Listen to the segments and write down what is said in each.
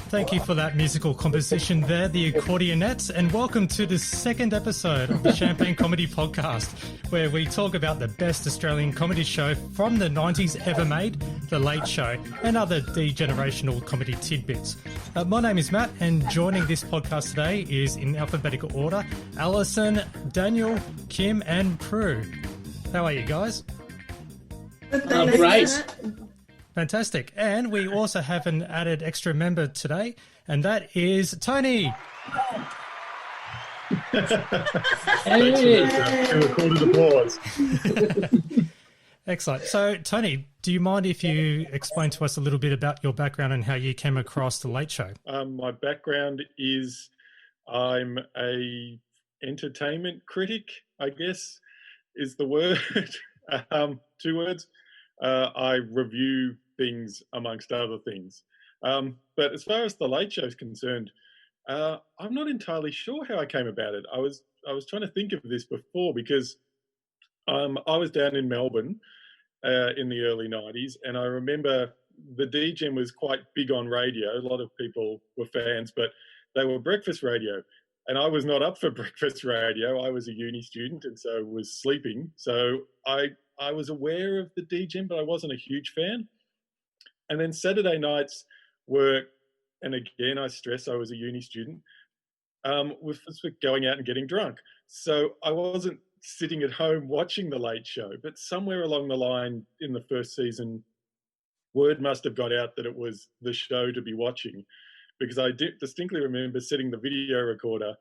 Thank you for that musical composition there, the Accordionettes, and welcome to the second episode of the Champagne Comedy Podcast, where we talk about the best Australian comedy show from the 90s ever made, The Late Show, and other degenerational comedy tidbits. My name is Matt, and joining this podcast today is, in alphabetical order, Alison, Daniel, Kim, and Prue. How are you guys? Great. Fantastic. And we also have an added extra member today, and that is Tony. Hey. A recorded applause. Excellent. So, Tony, do you mind if you explain to us a little bit about your background and how you came across The Late Show? My background is I'm a entertainment critic, I guess is the word. 2 words. I review things amongst other things. But as far as The Late Show is concerned, I'm not entirely sure how I came about it. I was trying to think of this before because I was down in Melbourne in the early 90s, and I remember the DGen was quite big on radio. A lot of people were fans, but they were breakfast radio. And I was not up for breakfast radio. I was a uni student and so was sleeping. So I was aware of the DGen, but I wasn't a huge fan. And then Saturday nights were, and again, I stress I was a uni student, was going out and getting drunk. So I wasn't sitting at home watching The Late Show, but somewhere along the line in the first season, word must have got out that it was the show to be watching, because I distinctly remember setting the video recorder,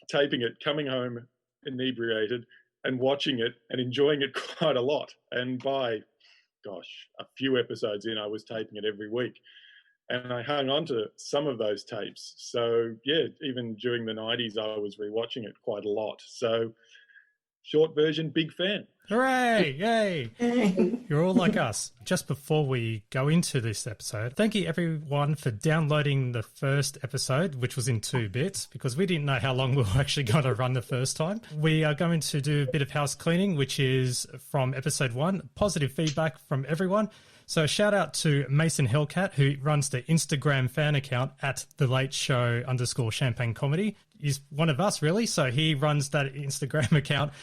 taping it, coming home inebriated, and watching it and enjoying it quite a lot. And by, a few episodes in, I was taping it every week. And I hung on to some of those tapes. So, yeah, even during the 90s, I was rewatching it quite a lot. So, short version, big fan. Hooray! Yay! You're all like us. Just before we go into this episode, thank you everyone for downloading the first episode, which was in 2 bits, because we didn't know how long we were actually going to run the first time. We are going to do a bit of house cleaning, which is from episode 1, positive feedback from everyone. So shout out to Mason Hellcat, who runs the Instagram fan account at The Late Show _Champagne Comedy. He's one of us, really. So he runs that Instagram account,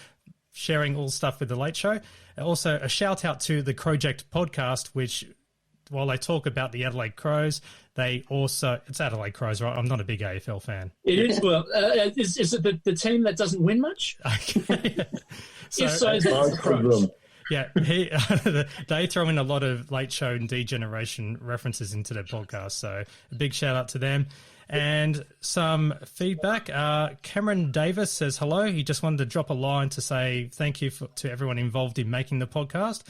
sharing all stuff with The Late Show. Also, a shout out to the Crowject podcast, which, while they talk about the Adelaide Crows, they also, it's Adelaide Crows, right? I'm not a big AFL fan. It is. Well, is it the team that doesn't win much? Okay. Yeah, they throw in a lot of Late Show and degeneration references into their podcast. So a big shout out to them. And some feedback. Cameron Davis says hello. He just wanted to drop a line to say thank you to everyone involved in making the podcast.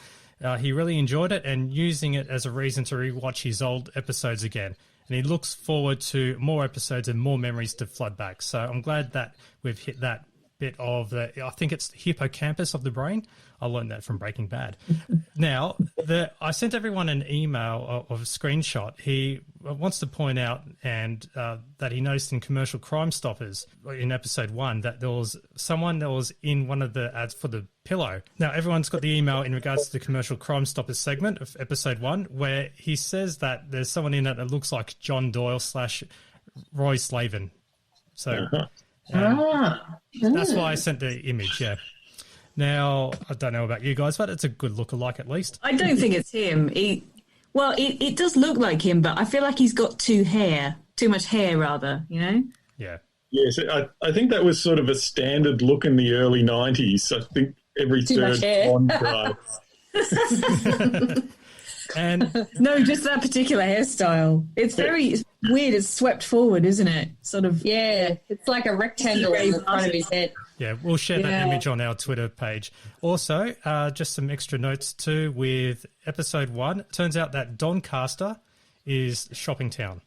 He really enjoyed it and using it as a reason to rewatch his old episodes again. And he looks forward to more episodes and more memories to flood back. So I'm glad that we've hit that bit of the, I think it's the hippocampus of the brain. I learned that from Breaking Bad. Now, I sent everyone an email of a screenshot. He wants to point out that he noticed in Commercial Crime Stoppers in episode 1 that there was someone that was in one of the ads for the pillow. Now, everyone's got the email in regards to the Commercial Crime Stoppers segment of episode 1, where he says that there's someone in it that looks like John Doyle / Roy Slavin. So that's why I sent the image, yeah. Now, I don't know about you guys, but it's a good look-alike at least. I don't think it's him. It does look like him, but I feel like he's got too much hair, rather, you know? Yeah. Yes, I think that was sort of a standard look in the early 90s. I think every third blonde guy. And no, just that particular hairstyle. It's very weird. It's swept forward, isn't it? Sort of. Yeah, it's like a rectangle in the front of his head. Yeah, we'll share that image on our Twitter page. Also, just some extra notes too with episode 1. It turns out that Doncaster is shopping town.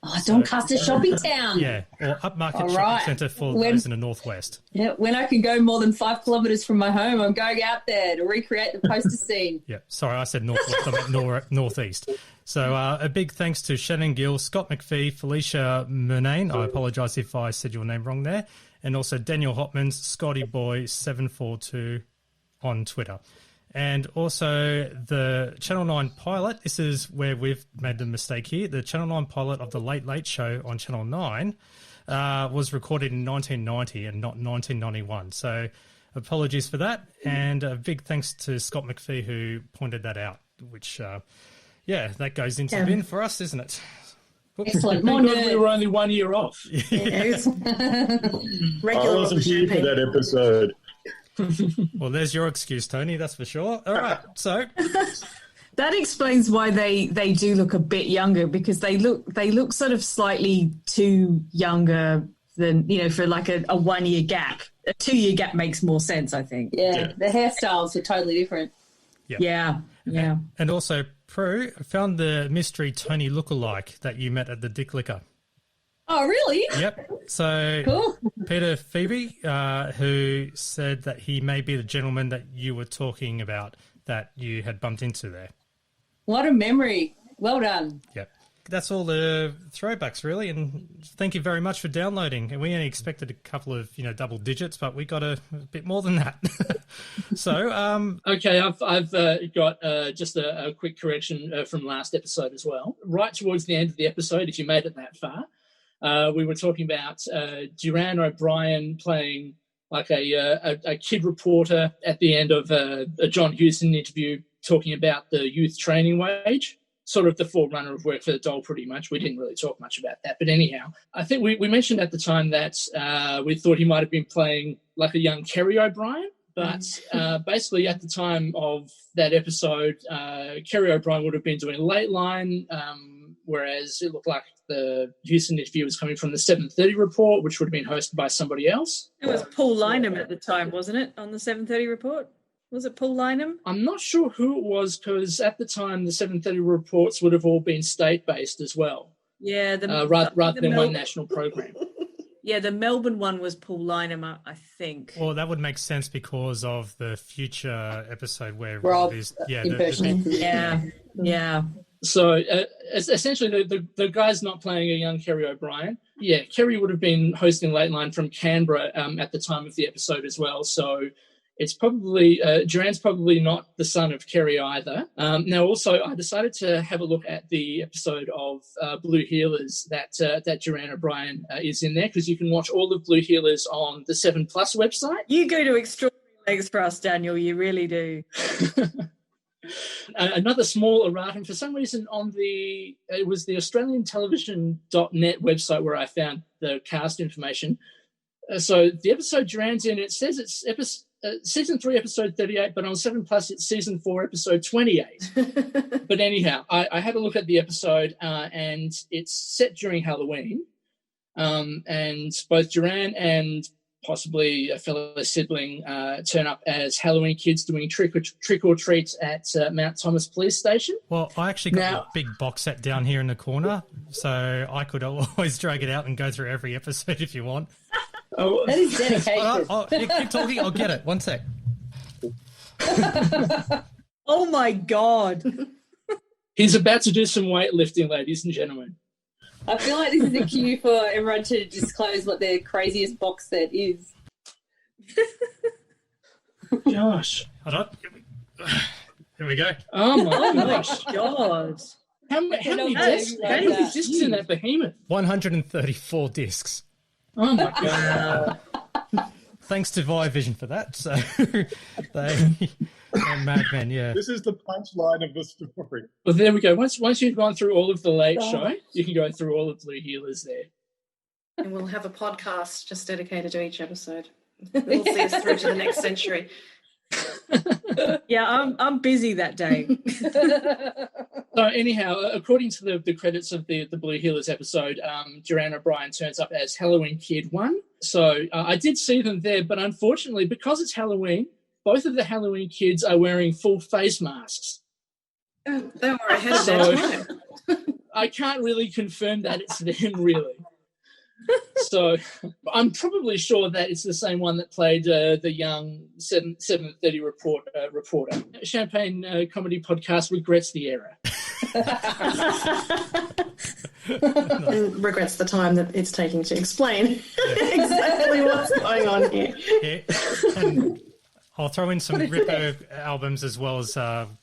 Oh, Doncaster shopping town. Yeah, or upmarket All shopping right. centre for When- those in the northwest. Yeah, when I can go more than 5 kilometres from my home, I'm going out there to recreate the poster scene. Yeah, sorry, I said northwest. I meant northeast. So a big thanks to Shannon Gill, Scott McPhee, Felicia Murnane. I apologise if I said your name wrong there. And also Daniel Hotmans, Scotty Boy 742 on Twitter. And also the Channel 9 pilot, this is where we've made the mistake here. The Channel 9 pilot of the Late Late Show on Channel 9 was recorded in 1990 and not 1991. So apologies for that. And a big thanks to Scott McPhee who pointed that out, which, that goes into the bin for us, isn't it? Excellent. Thank More God we nerds. were only 1 year off. I Regular wasn't here for that episode. Well, there's your excuse, Tony, that's for sure. All right, so... That explains why they do look a bit younger, because they look sort of slightly too younger than, for like a 1 year gap. A 2 year gap makes more sense, I think. Yeah, the hairstyles are totally different. Yeah. And also, Prue, found the mystery Tony lookalike that you met at the Dick Liquor. Oh, really? Yep. So Cool. Peter Phoebe, who said that he may be the gentleman that you were talking about that you had bumped into there. What a memory. Well done. Yep. That's all the throwbacks, really, and thank you very much for downloading. And we only expected a couple of, double digits, but we got a bit more than that. So, Okay, I've got just a quick correction from last episode as well. Right towards the end of the episode, if you made it that far, we were talking about Duran O'Brien playing like a kid reporter at the end of a John Hausen interview talking about the youth training wage. Sort of the forerunner of Work for the Dole, pretty much. We didn't really talk much about that. But anyhow, I think we mentioned at the time that we thought he might have been playing like a young Kerry O'Brien. But basically at the time of that episode, Kerry O'Brien would have been doing Late Line, whereas it looked like the Houston interview was coming from the 7:30 report, which would have been hosted by somebody else. It was Paul Lynham at the time, wasn't it, on the 7:30 report? Was it Paul Lynham? I'm not sure who it was because at the time the 7:30 reports would have all been state-based as well, Yeah, rather than one national program. Yeah, the Melbourne one was Paul Lynham, I think. well, that would make sense because of the future episode where Rob the Yeah. So essentially the guy's not playing a young Kerry O'Brien. Yeah, Kerry would have been hosting Late Line from Canberra at the time of the episode as well. So it's probably Duran's probably not the son of Kerry either. Now, also, I decided to have a look at the episode of Blue Healers that Duran O'Brien is in there, because you can watch all of Blue Healers on the 7 Plus website. You go to extraordinary lengths for us, Daniel. You really do. Another small erratum, for some reason, it was the AustralianTelevision.net website where I found the cast information. So the episode Duran's in, it says it's Season 3, Episode 38, but on 7 Plus, it's Season 4, Episode 28. But anyhow, I had a look at the episode, and it's set during Halloween. And both Duran and possibly a fellow sibling turn up as Halloween kids doing trick or treats at Mount Thomas Police Station. Well, I actually got a big box set down here in the corner, so I could always drag it out and go through every episode if you want. Oh, That is dedication. Keep talking, I'll get it. 1 sec. Oh, my God. he's about to do some weightlifting, ladies and gentlemen. I feel like this is a cue for everyone to disclose what their craziest box set is. Gosh. Hold on. Here we go. Oh, my gosh. God. How many that's discs in that behemoth? 134 discs. Oh, my God. Thanks to Viavision for that. So they're madmen, yeah. This is the punchline of the story. Well, there we go. Once you've gone through all of the Late Show, you can go through all of Blue Healers there. And we'll have a podcast just dedicated to each episode. We'll see us through to the next century. Yeah, I'm busy that day. So anyhow, according to the credits of the Blue Healers episode, Duran O'Brien turns up as Halloween Kid 1. So I did see them there, but unfortunately, because it's Halloween, both of the Halloween kids are wearing full face masks. They were ahead of their time. I can't really confirm that it's them, really. So I'm probably sure that it's the same one that played the young 7:30 reporter. Champagne Comedy Podcast regrets the error. And regrets the time that it's taking to explain exactly what's going on here. Yeah. And I'll throw in some Ripper albums as well as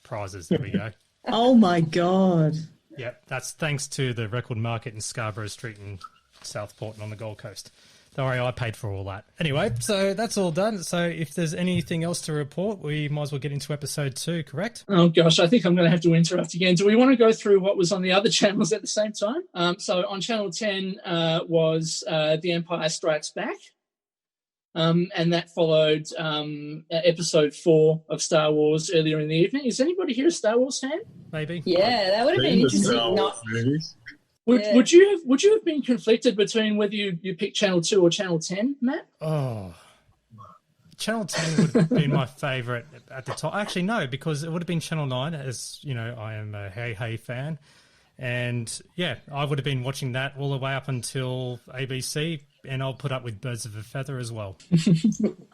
prizes. There we go. Oh my God. Yep, that's thanks to the Record Market in Scarborough Street in Southport and on the Gold Coast. Don't worry, I paid for all that. Anyway, so that's all done. So if there's anything else to report, we might as well get into episode 2, correct? Oh, gosh, I think I'm going to have to interrupt again. Do we want to go through what was on the other channels at the same time? So on Channel 10 was The Empire Strikes Back, and that followed episode 4 of Star Wars earlier in the evening. Is anybody here a Star Wars fan? Maybe. Yeah, that would have been interesting. Would you have been conflicted between whether you picked Channel 2 or Channel 10, Matt? Oh, Channel 10 would have been my favourite at the time. Actually, no, because it would have been Channel 9, as you know, I am a Hey Hey fan. And yeah, I would have been watching that all the way up until ABC, and I'll put up with Birds of a Feather as well.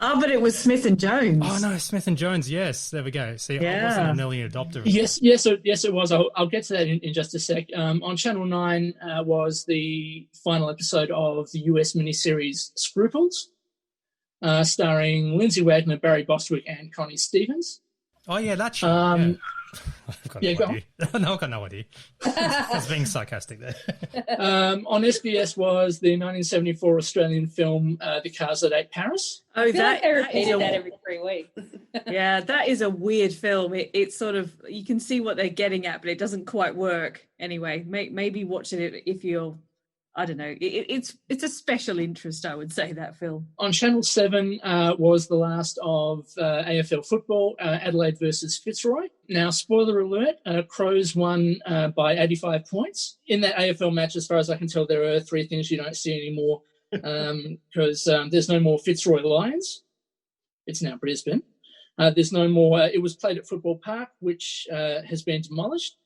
Oh, but it was Smith and Jones. Oh no, Smith and Jones. Yes, there we go. See, I wasn't an early adopter. Yes, it was. I'll get to that in just a sec. On Channel 9 was the final episode of the US miniseries Scruples, starring Lindsay Wagner, Barry Bostwick, and Connie Stevens. Oh yeah, that show. Yeah. I've got go no idea. No, I've got no idea. I was being sarcastic there. On SBS was the 1974 Australian film The Cars That Ate Paris. Oh, I feel that like they is repeated that every 3 weeks. Yeah, that is a weird film. It's sort of, you can see what they're getting at, but it doesn't quite work. Anyway, maybe watch it if you're, I don't know. It's a special interest, I would say, that film. On Channel 7 was the last of AFL football, Adelaide versus Fitzroy. Now, spoiler alert, Crows won by 85 points. In that AFL match, as far as I can tell, there are 3 things you don't see anymore because there's no more Fitzroy Lions. It's now Brisbane. There's no more. It was played at Football Park, which has been demolished.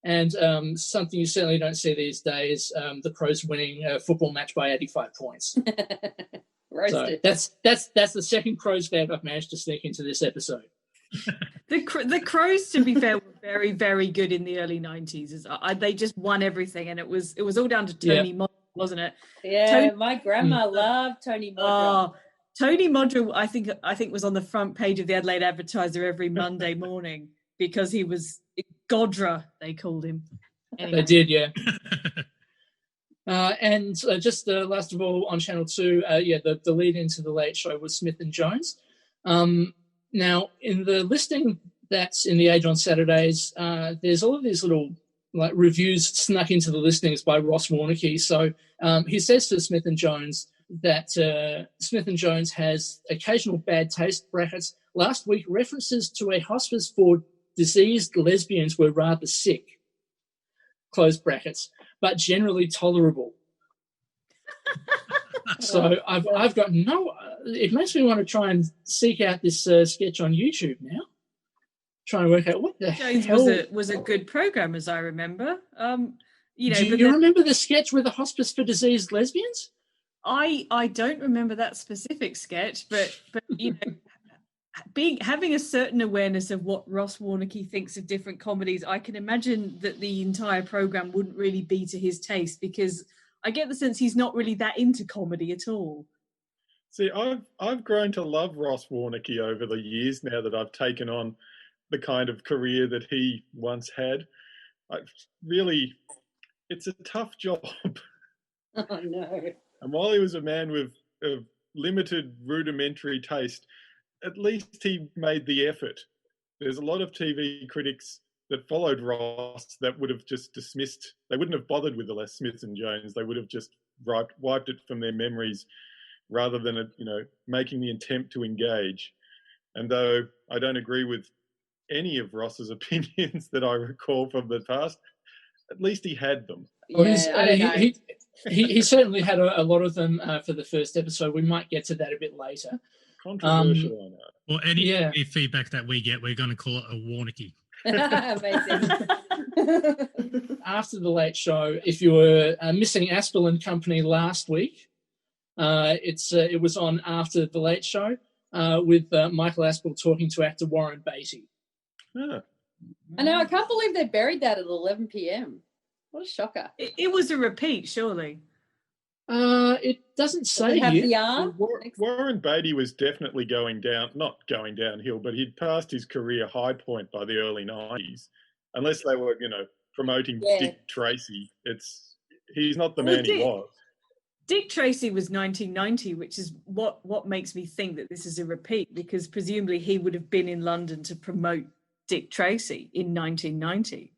And something you certainly don't see these days, the Crows winning a football match by 85 points. Roasted. So that's the second Crows fag I've managed to sneak into this episode. The Crows, to be fair, were very, very good in the early 90s. They just won everything, and it was all down to Tony Modrill, wasn't it? Yeah, my grandma loved Tony Modrill. Oh, Tony Modrill, I think was on the front page of the Adelaide Advertiser every Monday morning because he was Godra, they called him. Anyway. They did, yeah. And just last of all, on Channel 2, the lead into the Late Show was Smith and Jones. Now, in the listing that's in The Age on Saturdays, there's all of these little reviews snuck into the listings by Ross Warneke. So he says to Smith and Jones that Smith and Jones has occasional bad taste, brackets. Last week, references to a hospice for diseased lesbians were rather sick, close brackets, but generally tolerable. So I've got no. It makes me want to try and seek out this sketch on YouTube now. Trying to work out what the Jones hell was a good program, as I remember. Do you remember the sketch with the hospice for diseased lesbians? I don't remember that specific sketch, but you know. Having a certain awareness of what Ross Warneke thinks of different comedies, I can imagine that the entire program wouldn't really be to his taste, because I get the sense he's not really that into comedy at all. See, I've grown to love Ross Warneke over the years now that I've taken on the kind of career that he once had. It's a tough job. Oh no! And while he was a man with limited rudimentary taste, at least he made the effort. There's a lot of TV critics that followed Ross that would have just dismissed. They wouldn't have bothered with the Les Smiths and Jones. They would have just wiped it from their memories rather than, making the attempt to engage. And though I don't agree with any of Ross's opinions that I recall from the past, at least he had them. He certainly had a lot of them for the first episode. We might get to that a bit later. Controversial, I know. Well, any feedback that we get, we're going to call it a Warneke. Amazing. after the Late Show. If you were missing Aspel and Company last week, it was on after the Late Show with Michael Aspel talking to actor Warren Beatty. Yeah. I know. I can't believe they buried that at 11 p.m. What a shocker! It was a repeat, surely. It doesn't say have here. the arm. Warren Beatty was definitely not going downhill, but he'd passed his career high point by the early 90s. Unless they were, promoting Dick Tracy. He's not the man he was. Dick Tracy was 1990, which is what makes me think that this is a repeat, because presumably he would have been in London to promote Dick Tracy in 1990.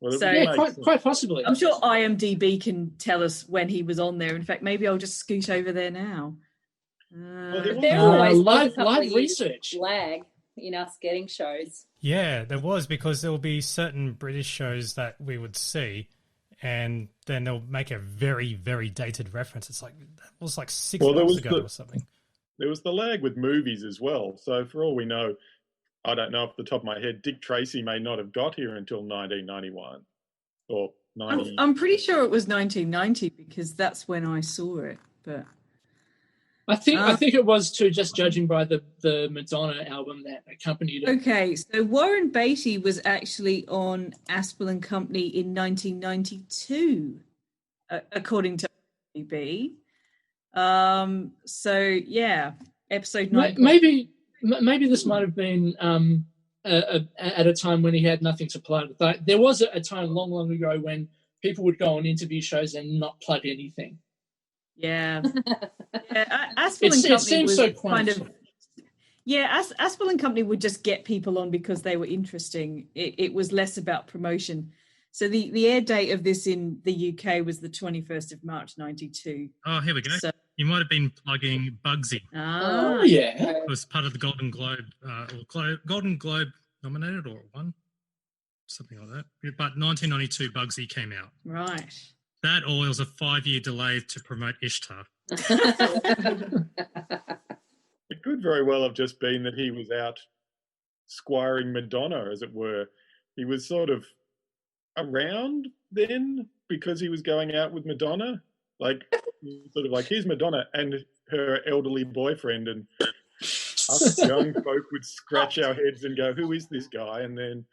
Well, So Yeah, quite possibly. I'm sure IMDb can tell us when he was on there. In fact, maybe I'll just scoot over there now. There always was live a couple of years research. lag in us getting shows. Yeah, there was, because there will be certain British shows that we would see, and then they'll make a very, very dated reference. It's like, that was like 6 months ago or something. There was the lag with movies as well. So for all we know, I don't know off the top of my head, Dick Tracy may not have got here until 1991 or 90. I'm pretty sure it was 1990 because that's when I saw it. But I think it was too, just judging by the Madonna album that accompanied it. okay, so Warren Beatty was actually on Aspel and Company in 1992, according to IMDb. So yeah, episode 9. Maybe this might have been at a time when he had nothing to plug. But there was a time long, long ago when people would go on interview shows and not plug anything. Yeah. Aspel and Company It seems was so kind quaint. of. Yeah, Aspel and Company would just get people on because they were interesting. It was less about promotion. So the air date of this in the UK was the 21st of March, 92. Oh, here we go. So, You might have been plugging Bugsy. Oh, yeah. It was part of the Golden Globe, Golden Globe nominated or won, something like that. But 1992, Bugsy came out. right. That, or it was a 5-year delay to promote Ishtar. It could very well have just been that he was out squiring Madonna, as it were. He was sort of around then because he was going out with Madonna. Like, sort of like, here's Madonna and her elderly boyfriend, and us young folk would scratch our heads and go, who is this guy? And then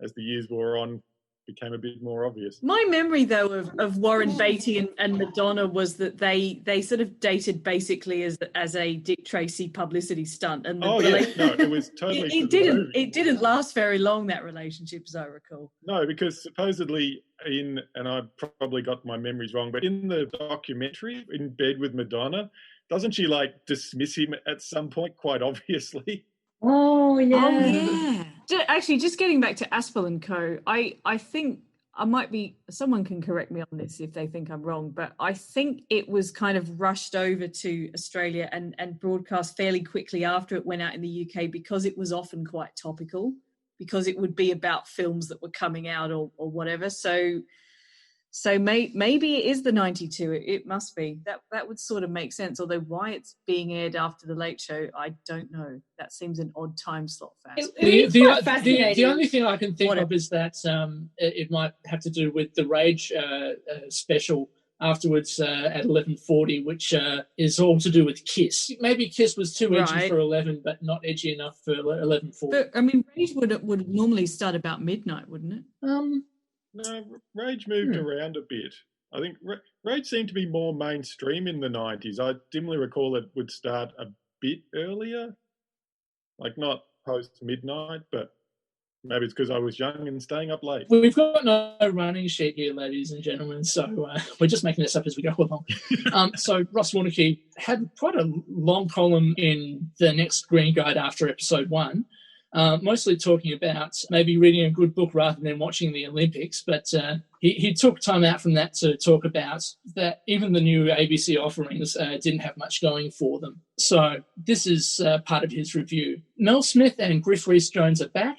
as the years wore on, became a bit more obvious. My memory, though, of Warren Beatty and Madonna was that they sort of dated basically as a Dick Tracy publicity stunt. And it was totally. it didn't last very long, that relationship, as I recall. No, because supposedly and I probably got my memories wrong, but in the documentary, In Bed with Madonna, doesn't she like dismiss him at some point quite obviously? Oh, yeah. Oh, yeah. Actually, just getting back to Aspel and Co., I think I might be, someone can correct me on this if they think I'm wrong, but I think it was kind of rushed over to Australia and broadcast fairly quickly after it went out in the UK because it was often quite topical, because it would be about films that were coming out or whatever. So maybe it is the 92. It must be. That would sort of make sense. Although why it's being aired after the Late Show, I don't know. That seems an odd time slot for us. The only thing I can think of is that it might have to do with the Rage special afterwards at 11:40, which is all to do with Kiss. Maybe Kiss was too edgy for 11, but not edgy enough for 11:40. But I mean, Rage would normally start about midnight, wouldn't it? No, Rage moved around a bit. I think Rage seemed to be more mainstream in the 90s. I dimly recall it would start a bit earlier, like not post-midnight, but maybe it's because I was young and staying up late. We've got no running sheet here, ladies and gentlemen, so we're just making this up as we go along. So Ross Warneke had quite a long column in the next Green Guide after episode 1, mostly talking about maybe reading a good book rather than watching the Olympics, but he took time out from that to talk about that even the new ABC offerings didn't have much going for them. So this is part of his review. Mel Smith and Griff Rhys-Jones are back,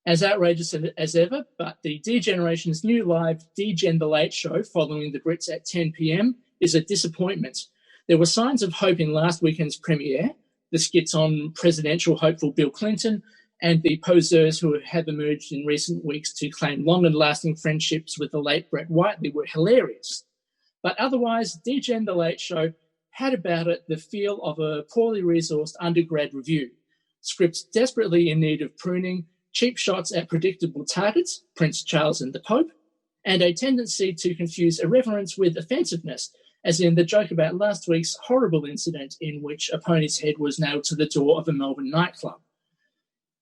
as outrageous as ever, but the D-Generation's new live D-Gen The Late Show following the Brits at 10 p.m. is a disappointment. There were signs of hope in last weekend's premiere, the skits on presidential hopeful Bill Clinton and the poseurs who have emerged in recent weeks to claim long and lasting friendships with the late Brett Whiteley were hilarious. But otherwise, DJ and The Late Show had about it the feel of a poorly resourced undergrad review. Scripts desperately in need of pruning, cheap shots at predictable targets, Prince Charles and the Pope, and a tendency to confuse irreverence with offensiveness, as in the joke about last week's horrible incident in which a pony's head was nailed to the door of a Melbourne nightclub.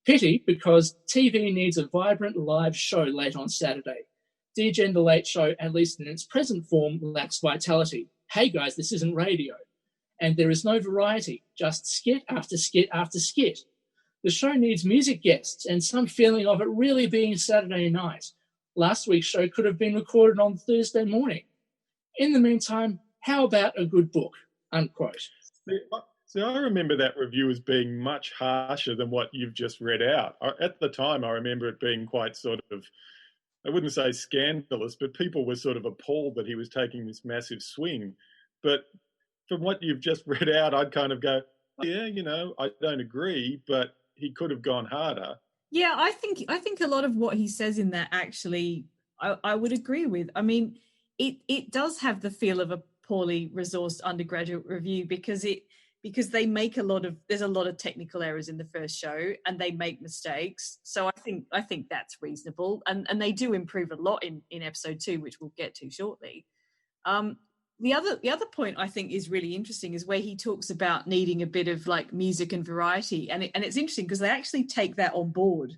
Pity, because TV needs a vibrant live show late on Saturday. DJ and The Late Show, at least in its present form, lacks vitality. Hey guys, this isn't radio. And there is no variety, just skit after skit after skit. The show needs music guests and some feeling of it really being Saturday night. Last week's show could have been recorded on Thursday morning. In the meantime, how about a good book? Unquote. So I remember that review as being much harsher than what you've just read out. At the time, I remember it being quite sort of, I wouldn't say scandalous, but people were sort of appalled that he was taking this massive swing. But from what you've just read out, I'd kind of go, oh, yeah, you know, I don't agree, but he could have gone harder. Yeah, I think a lot of what he says in that actually I would agree with. I mean, it does have the feel of a poorly resourced undergraduate review because they make there's a lot of technical errors in the first show and they make mistakes. So I think that's reasonable. And they do improve a lot in episode 2, which we'll get to shortly. The other point I think is really interesting is where he talks about needing a bit of like music and variety. And it's interesting because they actually take that on board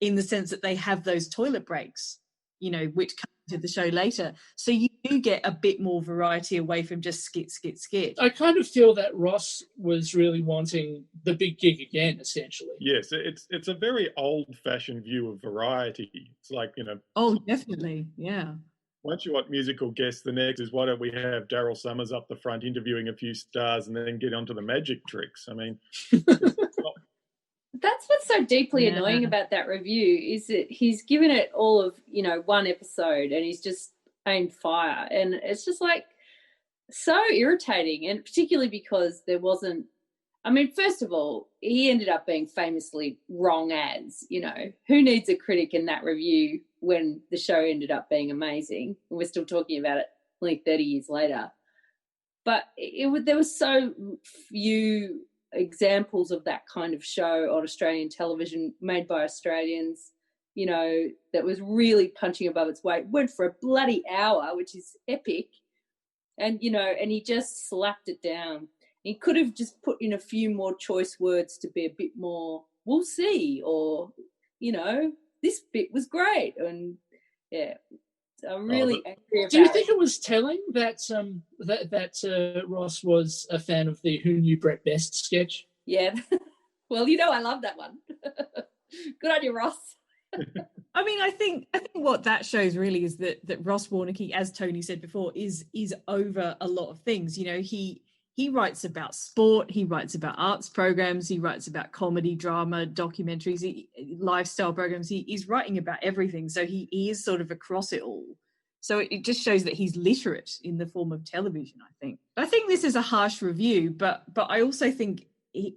in the sense that they have those toilet breaks, you know, which come to the show later. So you do get a bit more variety away from just skit, skit, skit. I kind of feel that Ross was really wanting the big gig again, essentially. Yes, it's a very old-fashioned view of variety. It's like, you know... Oh, definitely, yeah. Once you want musical guests, the next is why don't we have Daryl Summers up the front interviewing a few stars and then get onto the magic tricks? I mean... That's what's so deeply annoying about that review is that he's given it all of, you know, one episode and he's just aimed fire. And it's just like so irritating, and particularly because there wasn't, I mean, first of all, he ended up being famously wrong ads, you know. Who needs a critic in that review when the show ended up being amazing? And we're still talking about it only 30 years later. But there was so few examples of that kind of show on Australian television made by Australians, you know, that was really punching above its weight. Went for a bloody hour, which is epic. And, you know, and he just slapped it down. He could have just put in a few more choice words to be a bit more, we'll see, or, you know, this bit was great. And, yeah, I'm really angry about Do you think it was telling that Ross was a fan of the Who Knew Brett Best sketch? Yeah. Well, you know I love that one. Good on you, Ross. I mean, I think what that shows really is that Ross Warneke, as Tony said before, is over a lot of things. You know, he writes about sport, he writes about arts programs, he writes about comedy, drama, documentaries, lifestyle programs. He's writing about everything. So he is sort of across it all. So it just shows that he's literate in the form of television, I think. I think this is a harsh review, but I also think,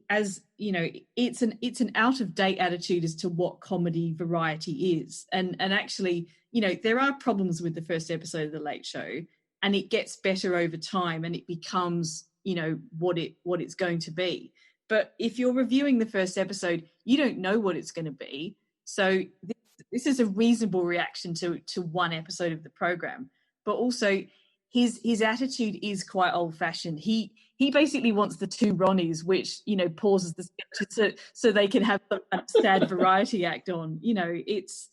as you know, it's an out of date attitude as to what comedy variety is. And actually, you know, there are problems with the first episode of The Late Show, and it gets better over time and it becomes, you know, what it's going to be. But if you're reviewing the first episode, you don't know what it's going to be. So this is a reasonable reaction to one episode of the program. But also his attitude is quite old fashioned. He basically wants the two Ronnies, which, you know, pauses the sketches so they can have some kind of sad variety act on. You know, it's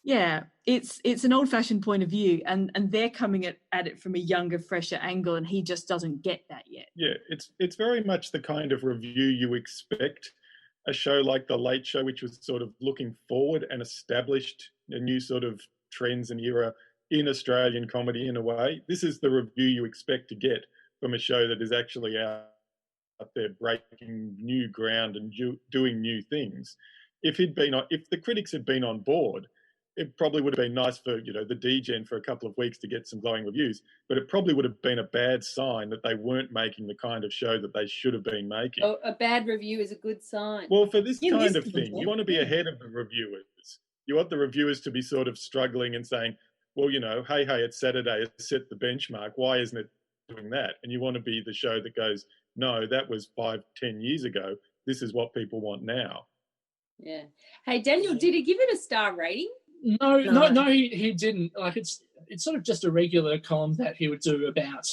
an old-fashioned point of view, and they're coming at it from a younger, fresher angle, and he just doesn't get that yet. Yeah, it's very much the kind of review you expect a show like The Late Show, which was sort of looking forward and established a new sort of trends and era in Australian comedy in a way. This is the review you expect to get from a show that is actually out there breaking new ground and doing new things. If the critics had been on board, it probably would have been nice for, the DGen for a couple of weeks to get some glowing reviews, but it probably would have been a bad sign that they weren't making the kind of show that they should have been making. Oh, a bad review is a good sign. Well, for this kind of thing, you want to be ahead of the reviewers. You want the reviewers to be sort of struggling and saying, well, hey, it's Saturday, it's set the benchmark. Why isn't it doing that? And you want to be the show that goes, no, that was 5-10 years ago. This is what people want now. Yeah. Hey, Daniel, did he give it a star rating? No, he didn't. Like it's sort of just a regular column that he would do about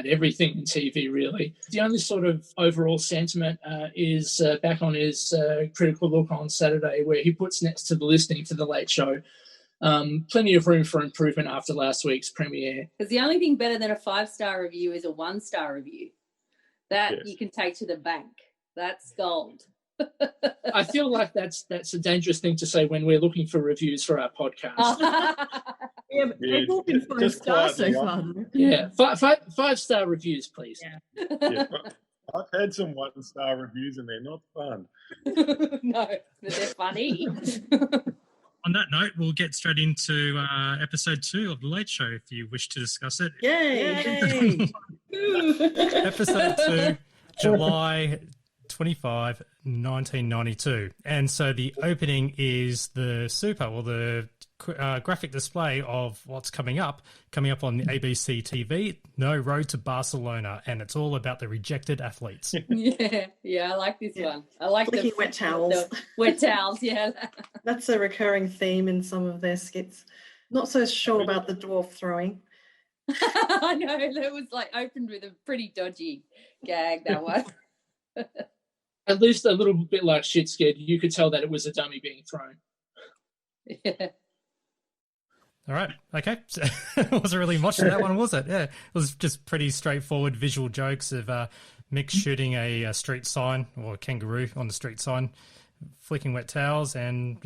everything in TV, really. The only sort of overall sentiment is back on his critical look on Saturday, where he puts next to the listening to The Late Show, plenty of room for improvement after last week's premiere. Because the only thing better than a 5-star review is a 1-star review. That you can take to the bank. That's gold. I feel like that's a dangerous thing to say when we're looking for reviews for our podcast. Yeah, but they've all been 5 stars so far. Yeah, 5-star reviews, please. Yeah, I've had some 1-star reviews and they're not fun. No, but they're funny. On that note, we'll get straight into episode 2 of The Late Show if you wish to discuss it. Yay! Episode 2, July 25, 1992. And so the opening is the graphic display of what's coming up on the ABC TV, No Road to Barcelona, and it's all about the rejected athletes. Yeah, I like this one. I like Flicking wet towels. The wet towels, yeah. That's a recurring theme in some of their skits. Not so sure about the dwarf throwing. I know, it was opened with a pretty dodgy gag, that one. At least a little bit like Shit Scared, you could tell that it was a dummy being thrown. Yeah. All right. Okay. So, it wasn't really much to that one, was it? Yeah. It was just pretty straightforward visual jokes of Mick shooting a street sign or a kangaroo on the street sign, flicking wet towels, and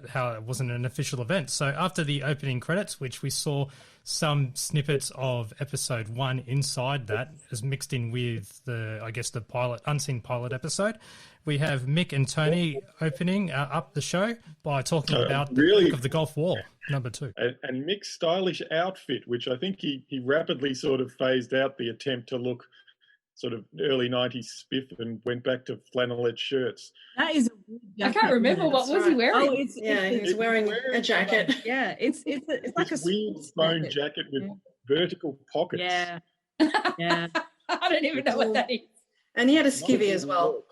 how it wasn't an official event. So after the opening credits, which we saw some snippets of episode 1 inside that is mixed in with the unseen pilot episode, we have Mick and Tony opening up the show by talking about the look of the Gulf War, number 2. And Mick's stylish outfit, which I think he rapidly sort of phased out the attempt to look sort of early 90s spiff and went back to flannelette shirts. That is a weird jacket. I can't remember. What was he wearing? Oh, he was wearing a jacket. Yeah, it's like a weird foam jacket with vertical pockets. Yeah. Yeah. I don't even know what that is. And he had a skivvy as well.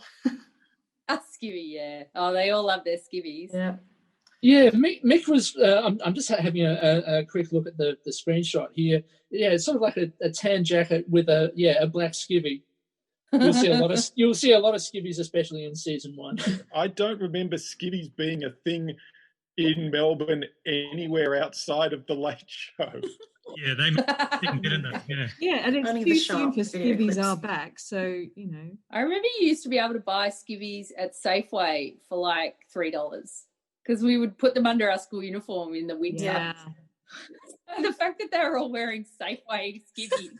A skivvy, yeah. Oh, they all love their skivvies. Yeah. Yeah, Mick was. I'm just having a quick look at the screenshot here. Yeah, it's sort of like a tan jacket with a black skivvy. You'll see a lot of skivvies, especially in season 1. I don't remember skivvies being a thing in Melbourne anywhere outside of The Late Show. Yeah, they didn't get in there. Yeah. Yeah, and it's Only too the soon for sharp video skivvies clips. are back, so I remember you used to be able to buy skivvies at Safeway for $3 because we would put them under our school uniform in the winter. yeah. The fact that they were all wearing Safeway skivvies.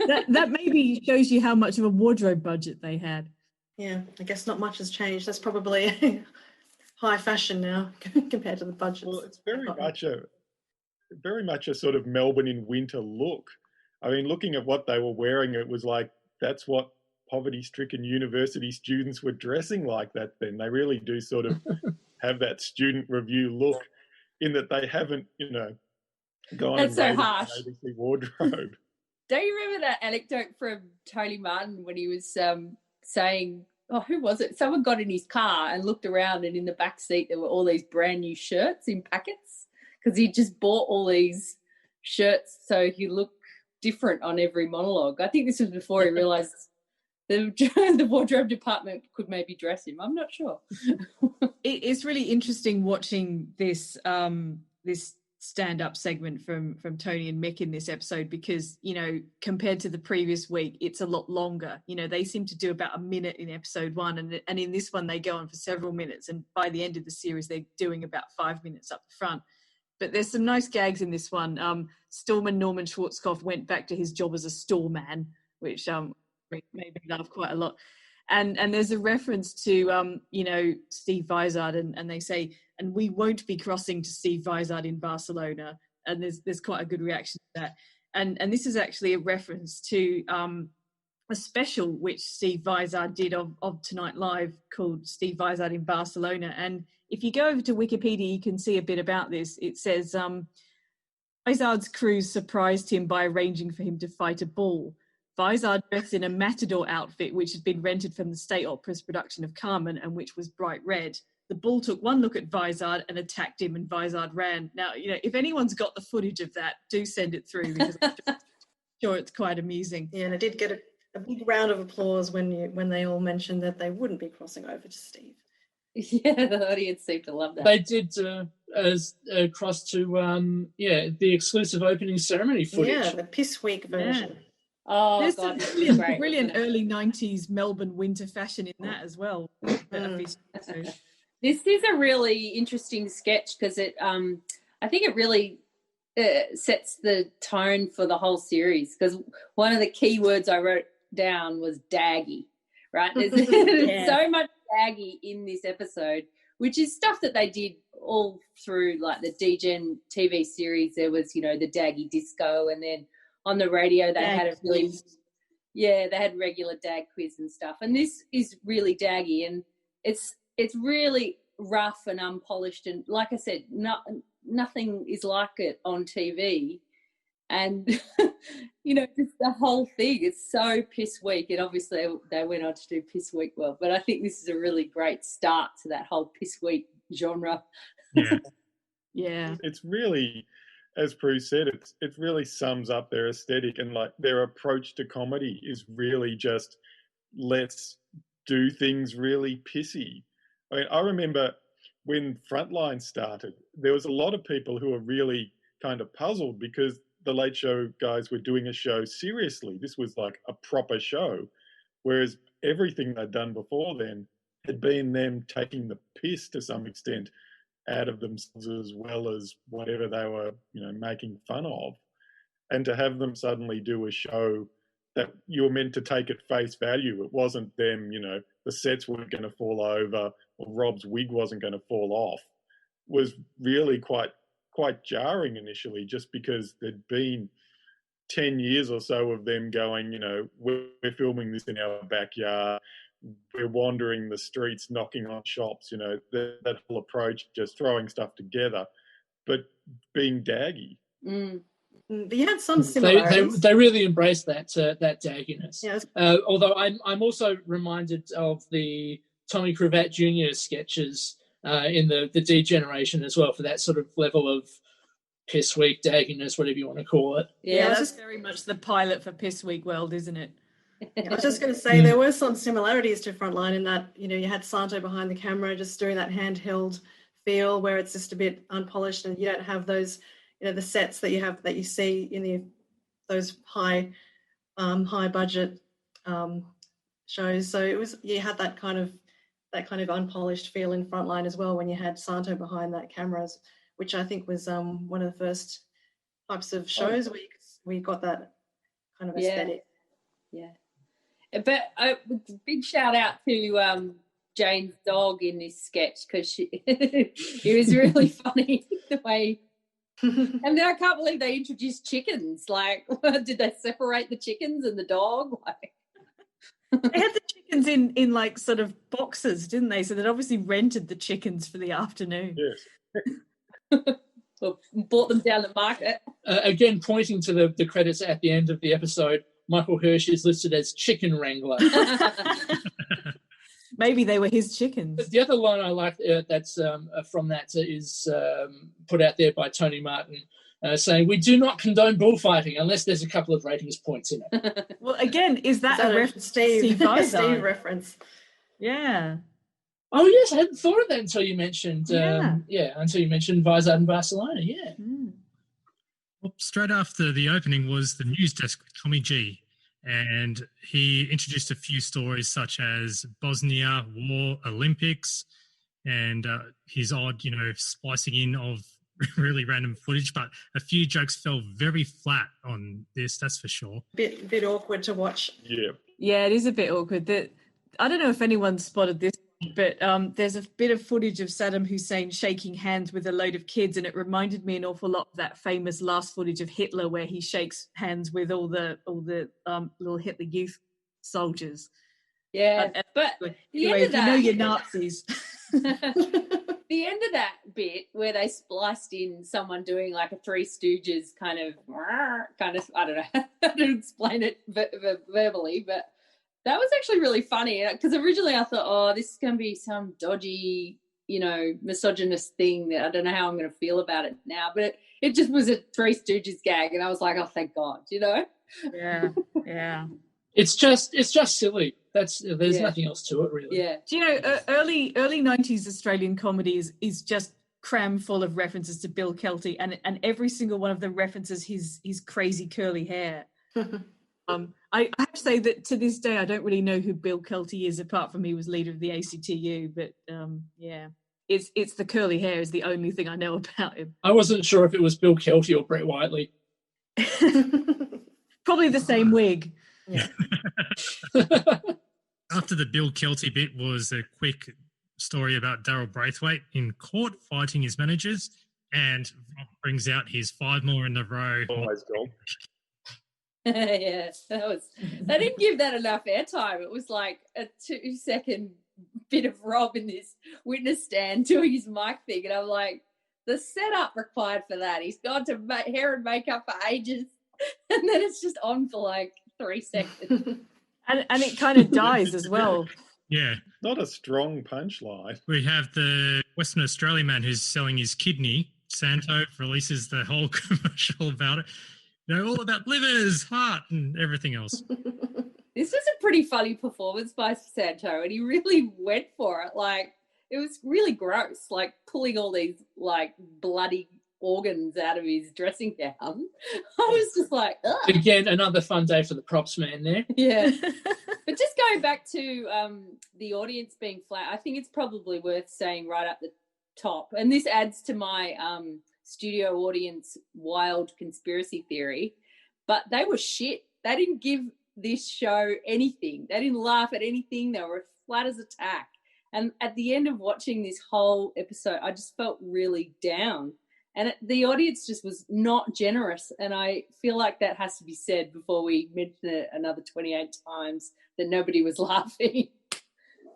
That maybe shows you how much of a wardrobe budget they had. Yeah, I guess not much has changed. That's probably high fashion now compared to the budgets. Well, it's very much a sort of Melbourne in winter look. I mean, looking at what they were wearing, it was like that's what poverty-stricken university students were dressing like that then. They really do sort of have that student review look in that they haven't, gone That's and so raided harsh. the ABC wardrobe. Don't you remember that anecdote from Tony Martin when he was saying, who was it? Someone got in his car and looked around, and in the back seat there were all these brand new shirts in packets because he just bought all these shirts so he looked different on every monologue. I think this was before he realised the wardrobe department could maybe dress him. I'm not sure. It's really interesting watching this this stand-up segment from Tony and Mick in this episode because, compared to the previous week, it's a lot longer. They seem to do about a minute in episode 1, and in this one they go on for several minutes, and by the end of the series they're doing about 5 minutes up the front. But there's some nice gags in this one. Stillman Norman Schwarzkopf went back to his job as a storeman, which made me laugh quite a lot. And there's a reference to, Steve Izad, and they say, and we won't be crossing to Steve Izad in Barcelona. And there's quite a good reaction to that. And this is actually a reference to a special which Steve Izad did of Tonight Live called Steve Izad in Barcelona. And if you go over to Wikipedia, you can see a bit about this. It says, Izad's crew surprised him by arranging for him to fight a bull. Izad dressed in a matador outfit which had been rented from the State Opera's production of Carmen and which was bright red. The bull took one look at Izad and attacked him, and Izad ran. Now, if anyone's got the footage of that, do send it through, because I'm sure it's quite amusing. Yeah, and I did get a big round of applause when they all mentioned that they wouldn't be crossing over to Steve. Yeah, the audience seemed to love that. They did cross to the exclusive opening ceremony footage. Yeah, the Piss Week version. Yeah. Oh, There's God, some this is great. brilliant early 90s Melbourne winter fashion in that as well. This is a really interesting sketch because I think it really sets the tone for the whole series, because one of the key words I wrote down was daggy, right? There's so much daggy in this episode, which is stuff that they did all through like the D-Gen TV series. There was, the daggy disco, and then on the radio they had they had regular dag quiz and stuff. And this is really daggy, and it's really rough and unpolished, and like I said, nothing is like it on TV. And just the whole thing, it's so Piss Week, and obviously they went on to do Piss Week well, but I think this is a really great start to that whole Piss Week genre. Yeah. It's really, as Prue said, it really sums up their aesthetic, and like their approach to comedy is really just, let's do things really pissy. I mean, I remember when Frontline started, there was a lot of people who were really kind of puzzled because the Late Show guys were doing a show seriously. This was like a proper show, whereas everything they'd done before then had been them taking the piss to some extent out of themselves, as well as whatever they were, making fun of. And to have them suddenly do a show that you were meant to take at face value, it wasn't them, the sets weren't going to fall over or Rob's wig wasn't going to fall off, was really quite jarring initially, just because there'd been 10 years or so of them going, we're filming this in our backyard, we're wandering the streets, knocking on shops, that whole approach, just throwing stuff together, but being daggy. But you had some similarities. They really embraced that dagginess. Yes. Although I'm also reminded of the Tommy Cravat Jr. sketches in the D generation as well, for that sort of level of Piss Week, dagginess, whatever you want to call it. Yeah, that's very much the pilot for Piss Week World, isn't it? I was just going to say there were some similarities to Frontline in that, you had Santo behind the camera just doing that handheld feel where it's just a bit unpolished, and you don't have those, the sets that you see in those high budget shows. So you had that kind of unpolished feel in Frontline as well when you had Santo behind that camera, which I think was one of the first types of shows where you got that kind of aesthetic. Yeah. But big shout out to Jane's dog in this sketch, because it was really funny the way. And then I can't believe they introduced chickens. Like, did they separate the chickens and the dog? They had the chickens in like sort of boxes, didn't they? So they'd obviously rented the chickens for the afternoon. Yes. Well, bought them down the market. Again, pointing to the credits at the end of the episode, Michael Hirsch is listed as chicken wrangler. Maybe they were his chickens. The other line I like that's from that is put out there by Tony Martin, saying, "We do not condone bullfighting unless there's a couple of ratings points in it." Well, again, is that a reference to Steve Steve reference? Yeah. Oh yes, I hadn't thought of that until you mentioned. Until you mentioned Izad in Barcelona. Yeah. Well, straight after the opening was the news desk with Tommy G, and he introduced a few stories such as Bosnia War Olympics and his odd, splicing in of really random footage, but a few jokes fell very flat on this, that's for sure. Bit awkward to watch. Yeah. Yeah, it is a bit awkward. I don't know if anyone spotted this but there's a bit of footage of Saddam Hussein shaking hands with a load of kids, and it reminded me an awful lot of that famous last footage of Hitler where he shakes hands with all the little Hitler Youth soldiers. Yeah, but anyway, if you know your Nazis. The end of that bit where they spliced in someone doing like a Three Stooges kind of, I don't know how to explain it verbally, but that was actually really funny because originally I thought, oh, this is going to be some dodgy, misogynist thing that I don't know how I'm going to feel about it now, but it just was a Three Stooges gag, and I was like, oh, thank God, Yeah. It's just silly. There's nothing else to it, really. Yeah. Do you know, early 90s Australian comedy is just crammed full of references to Bill Kelty, and every single one of them references his crazy curly hair. I have to say that to this day I don't really know who Bill Kelty is, apart from he was leader of the ACTU. But it's the curly hair is the only thing I know about him. I wasn't sure if it was Bill Kelty or Brett Whiteley. Probably the same wig. Yeah. After the Bill Kelty bit was a quick story about Daryl Braithwaite in court fighting his managers, and brings out his 5 more in a row. Always goal. Yeah, they didn't give that enough airtime. It was like a 2-second bit of Rob in this witness stand doing his mic thing, and I'm like, the setup required for that. He's gone to hair and makeup for ages, and then it's just on for like 3 seconds. And it kind of dies as well. Yeah. Not a strong punchline. We have the Western Australian man who's selling his kidney. Santo releases the whole commercial about it. All about livers, heart, and everything else. This was a pretty funny performance by Santo, and he really went for it. Like, it was really gross, like pulling all these like bloody organs out of his dressing gown. I was just like, ugh. Again, another fun day for the props man there. Yeah. But just going back to the audience being flat, I think it's probably worth saying right up the top, and this adds to my studio audience wild conspiracy theory, but they were shit. They didn't give this show anything. They didn't laugh at anything. They were flat as a tack. And at the end of watching this whole episode, I just felt really down. And the audience just was not generous. And I feel like that has to be said before we mention it another 28 times that nobody was laughing.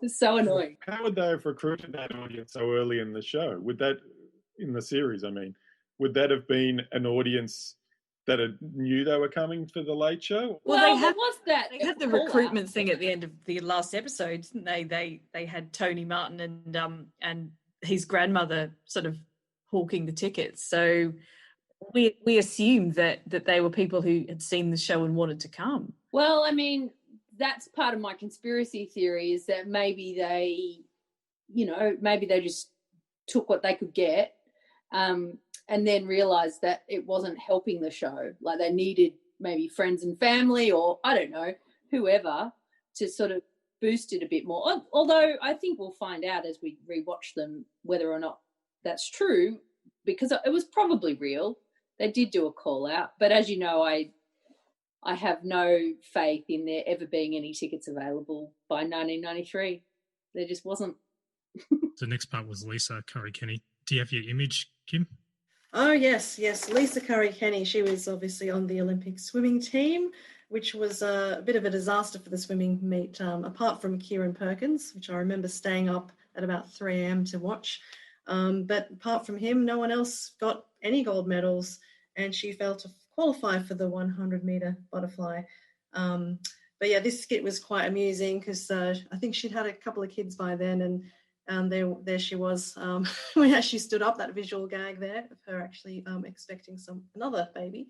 It's so annoying. How would they have recruited that audience so early in the show? In the series, would that have been an audience that knew they were coming for the late show? Well, they had the recruitment thing at the end of the last episode, didn't they? They had Tony Martin and his grandmother sort of hawking the tickets. So we assumed that they were people who had seen the show and wanted to come. Well, that's part of my conspiracy theory, is that maybe they just took what they could get, and then realised that it wasn't helping the show. Like, they needed maybe friends and family, or I don't know, whoever, to sort of boost it a bit more. Although I think we'll find out as we rewatch them whether or not that's true, because it was probably real. They did do a call out, but as you know, I have no faith in there ever being any tickets available by 1993. There just wasn't. The next part was Lisa Curry-Kenny. Do you have your image, Kim? Oh, yes. Lisa Curry-Kenny. She was obviously on the Olympic swimming team, which was a bit of a disaster for the swimming meet, apart from Kieran Perkins, which I remember staying up at about 3 a.m. to watch. But apart from him, no one else got any gold medals, and she failed to qualify for the 100-metre butterfly. But yeah, this skit was quite amusing because I think she'd had a couple of kids by then, and there she was when she stood up, that visual gag there of her actually expecting another baby.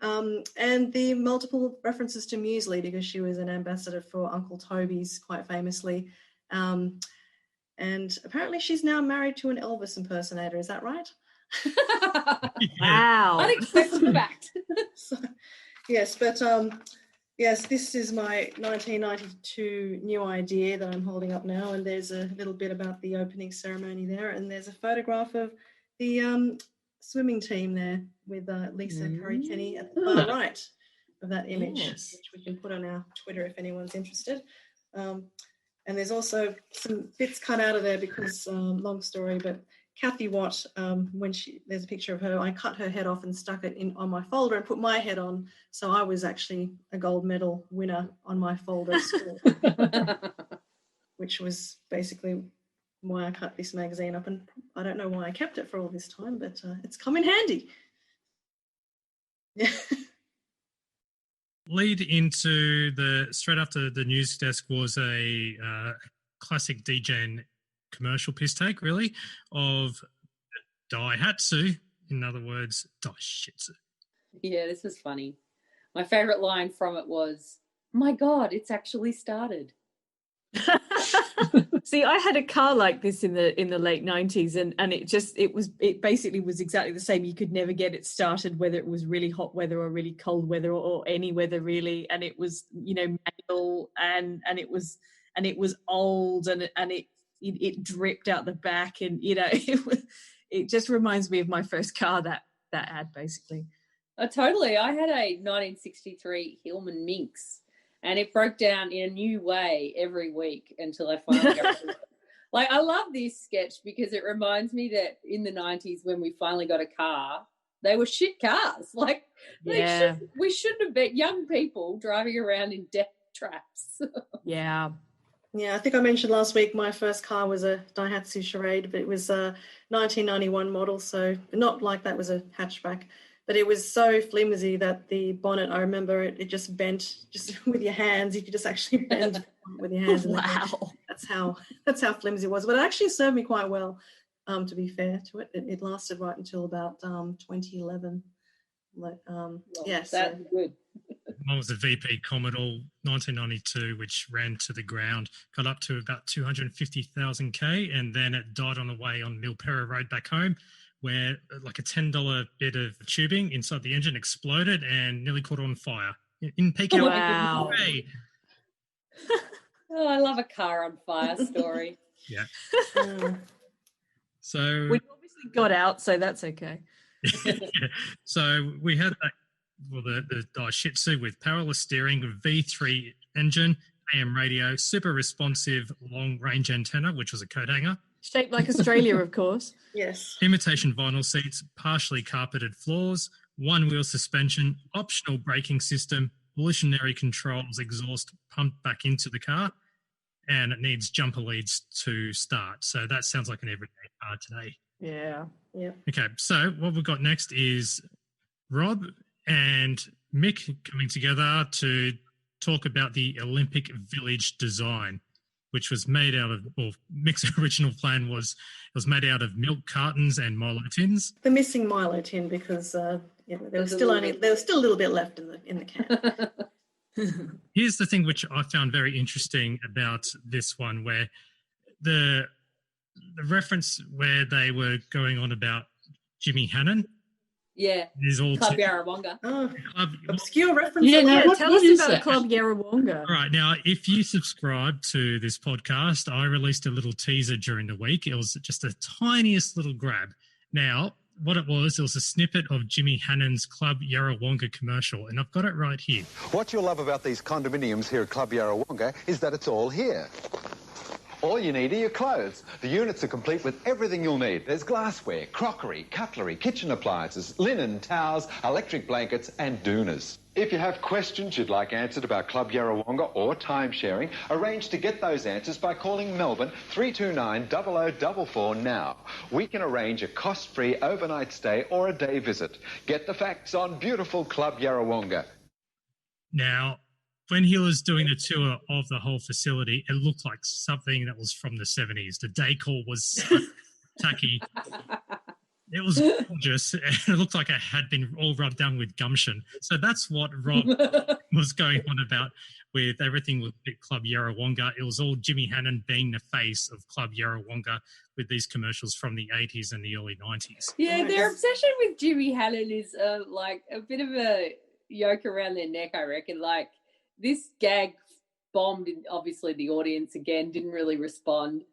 And the multiple references to muesli, because she was an ambassador for Uncle Toby's quite famously. And apparently she's now married to an Elvis impersonator. Is that right? Wow. Unexpected fact. Yes, but yes, this is my 1992 new idea that I'm holding up now, and there's a little bit about the opening ceremony there, and there's a photograph of the swimming team there with Lisa Curry-Kenny at the far right of that image, which we can put on our Twitter if anyone's interested. And there's also some bits cut out of there because, long story, but Kathy Watt, there's a picture of her, I cut her head off and stuck it on my folder and put my head on. So I was actually a gold medal winner on my folder, which was basically why I cut this magazine up. And I don't know why I kept it for all this time, but it's come in handy. Yeah. Lead into straight after the news desk was a classic DGen commercial piss take, really, of Daihatsu, in other words, Daishitsu. Yeah, this was funny. My favourite line from it was, "My God, it's actually started." See, I had a car like this in the late 90s, and it basically was exactly the same. You could never get it started, whether it was really hot weather or really cold weather or any weather really, and it was, manual, and it was old, and it dripped out the back, and it just reminds me of my first car, that ad basically. Totally. I had a 1963 Hillman Minx, and it broke down in a new way every week until I finally got rid of it. Like, I love this sketch because it reminds me that in the 90s when we finally got a car, they were shit cars. Like, we shouldn't have been young people driving around in death traps. Yeah. Yeah, I think I mentioned last week my first car was a Daihatsu Charade, but it was a 1991 model, so not like that was a hatchback. But it was so flimsy that the bonnet, I remember it just bent just with your hands. You could just actually bend with your hands. Wow. That's how flimsy it was. But it actually served me quite well, to be fair to it. It lasted right until about 2011. That's good. One was a VP Commodore 1992, which ran to the ground, got up to about 250,000 K, and then it died on the way on Milpera Road back home, where like a $10 bit of tubing inside the engine exploded and nearly caught on fire in peak hour. Wow. Oh, I love a car on fire story. Yeah. So we obviously got out, so that's okay. Yeah. So we had the Daishitsu with powerless steering, V3 engine, AM radio, super responsive long range antenna, which was a coat hanger. Shaped like Australia, of course. Yes. Imitation vinyl seats, partially carpeted floors, one-wheel suspension, optional braking system, volitionary controls, exhaust pumped back into the car, and it needs jumper leads to start. So that sounds like an everyday car today. Yeah. Yeah. Okay, so what we've got next is Rob and Mick coming together to talk about the Olympic Village design, which was made out of, well, Mick's original plan was it was made out of milk cartons and Milo tins. The missing Milo tin because there was still a little bit left in the can. Here's the thing which I found very interesting about this one, where the reference where they were going on about Jimmy Hannon. Yeah. Is all Club Yarrawonga. Oh, obscure reference. Yeah, tell us about Club Yarrawonga. All right, now, if you subscribe to this podcast, I released a little teaser during the week. It was just the tiniest little grab. Now, what it was a snippet of Jimmy Hannon's Club Yarrawonga commercial, and I've got it right here. What you'll love about these condominiums here at Club Yarrawonga is that it's all here. All you need are your clothes. The units are complete with everything you'll need. There's glassware, crockery, cutlery, kitchen appliances, linen, towels, electric blankets and doonas. If you have questions you'd like answered about Club Yarrawonga or time sharing, arrange to get those answers by calling Melbourne 329-0044 now. We can arrange a cost-free overnight stay or a day visit. Get the facts on beautiful Club Yarrawonga. Now, when he was doing the tour of the whole facility, it looked like something that was from the 70s. The decor was so tacky. It was gorgeous. It looked like it had been all rubbed down with gumption. So that's what Rob was going on about with everything with Club Yarrawonga. It was all Jimmy Hannon being the face of Club Yarrawonga with these commercials from the 80s and the early 90s. Yeah, their obsession with Jimmy Hannon is like a bit of a yoke around their neck, I reckon. Like, this gag bombed, obviously the audience again didn't really respond.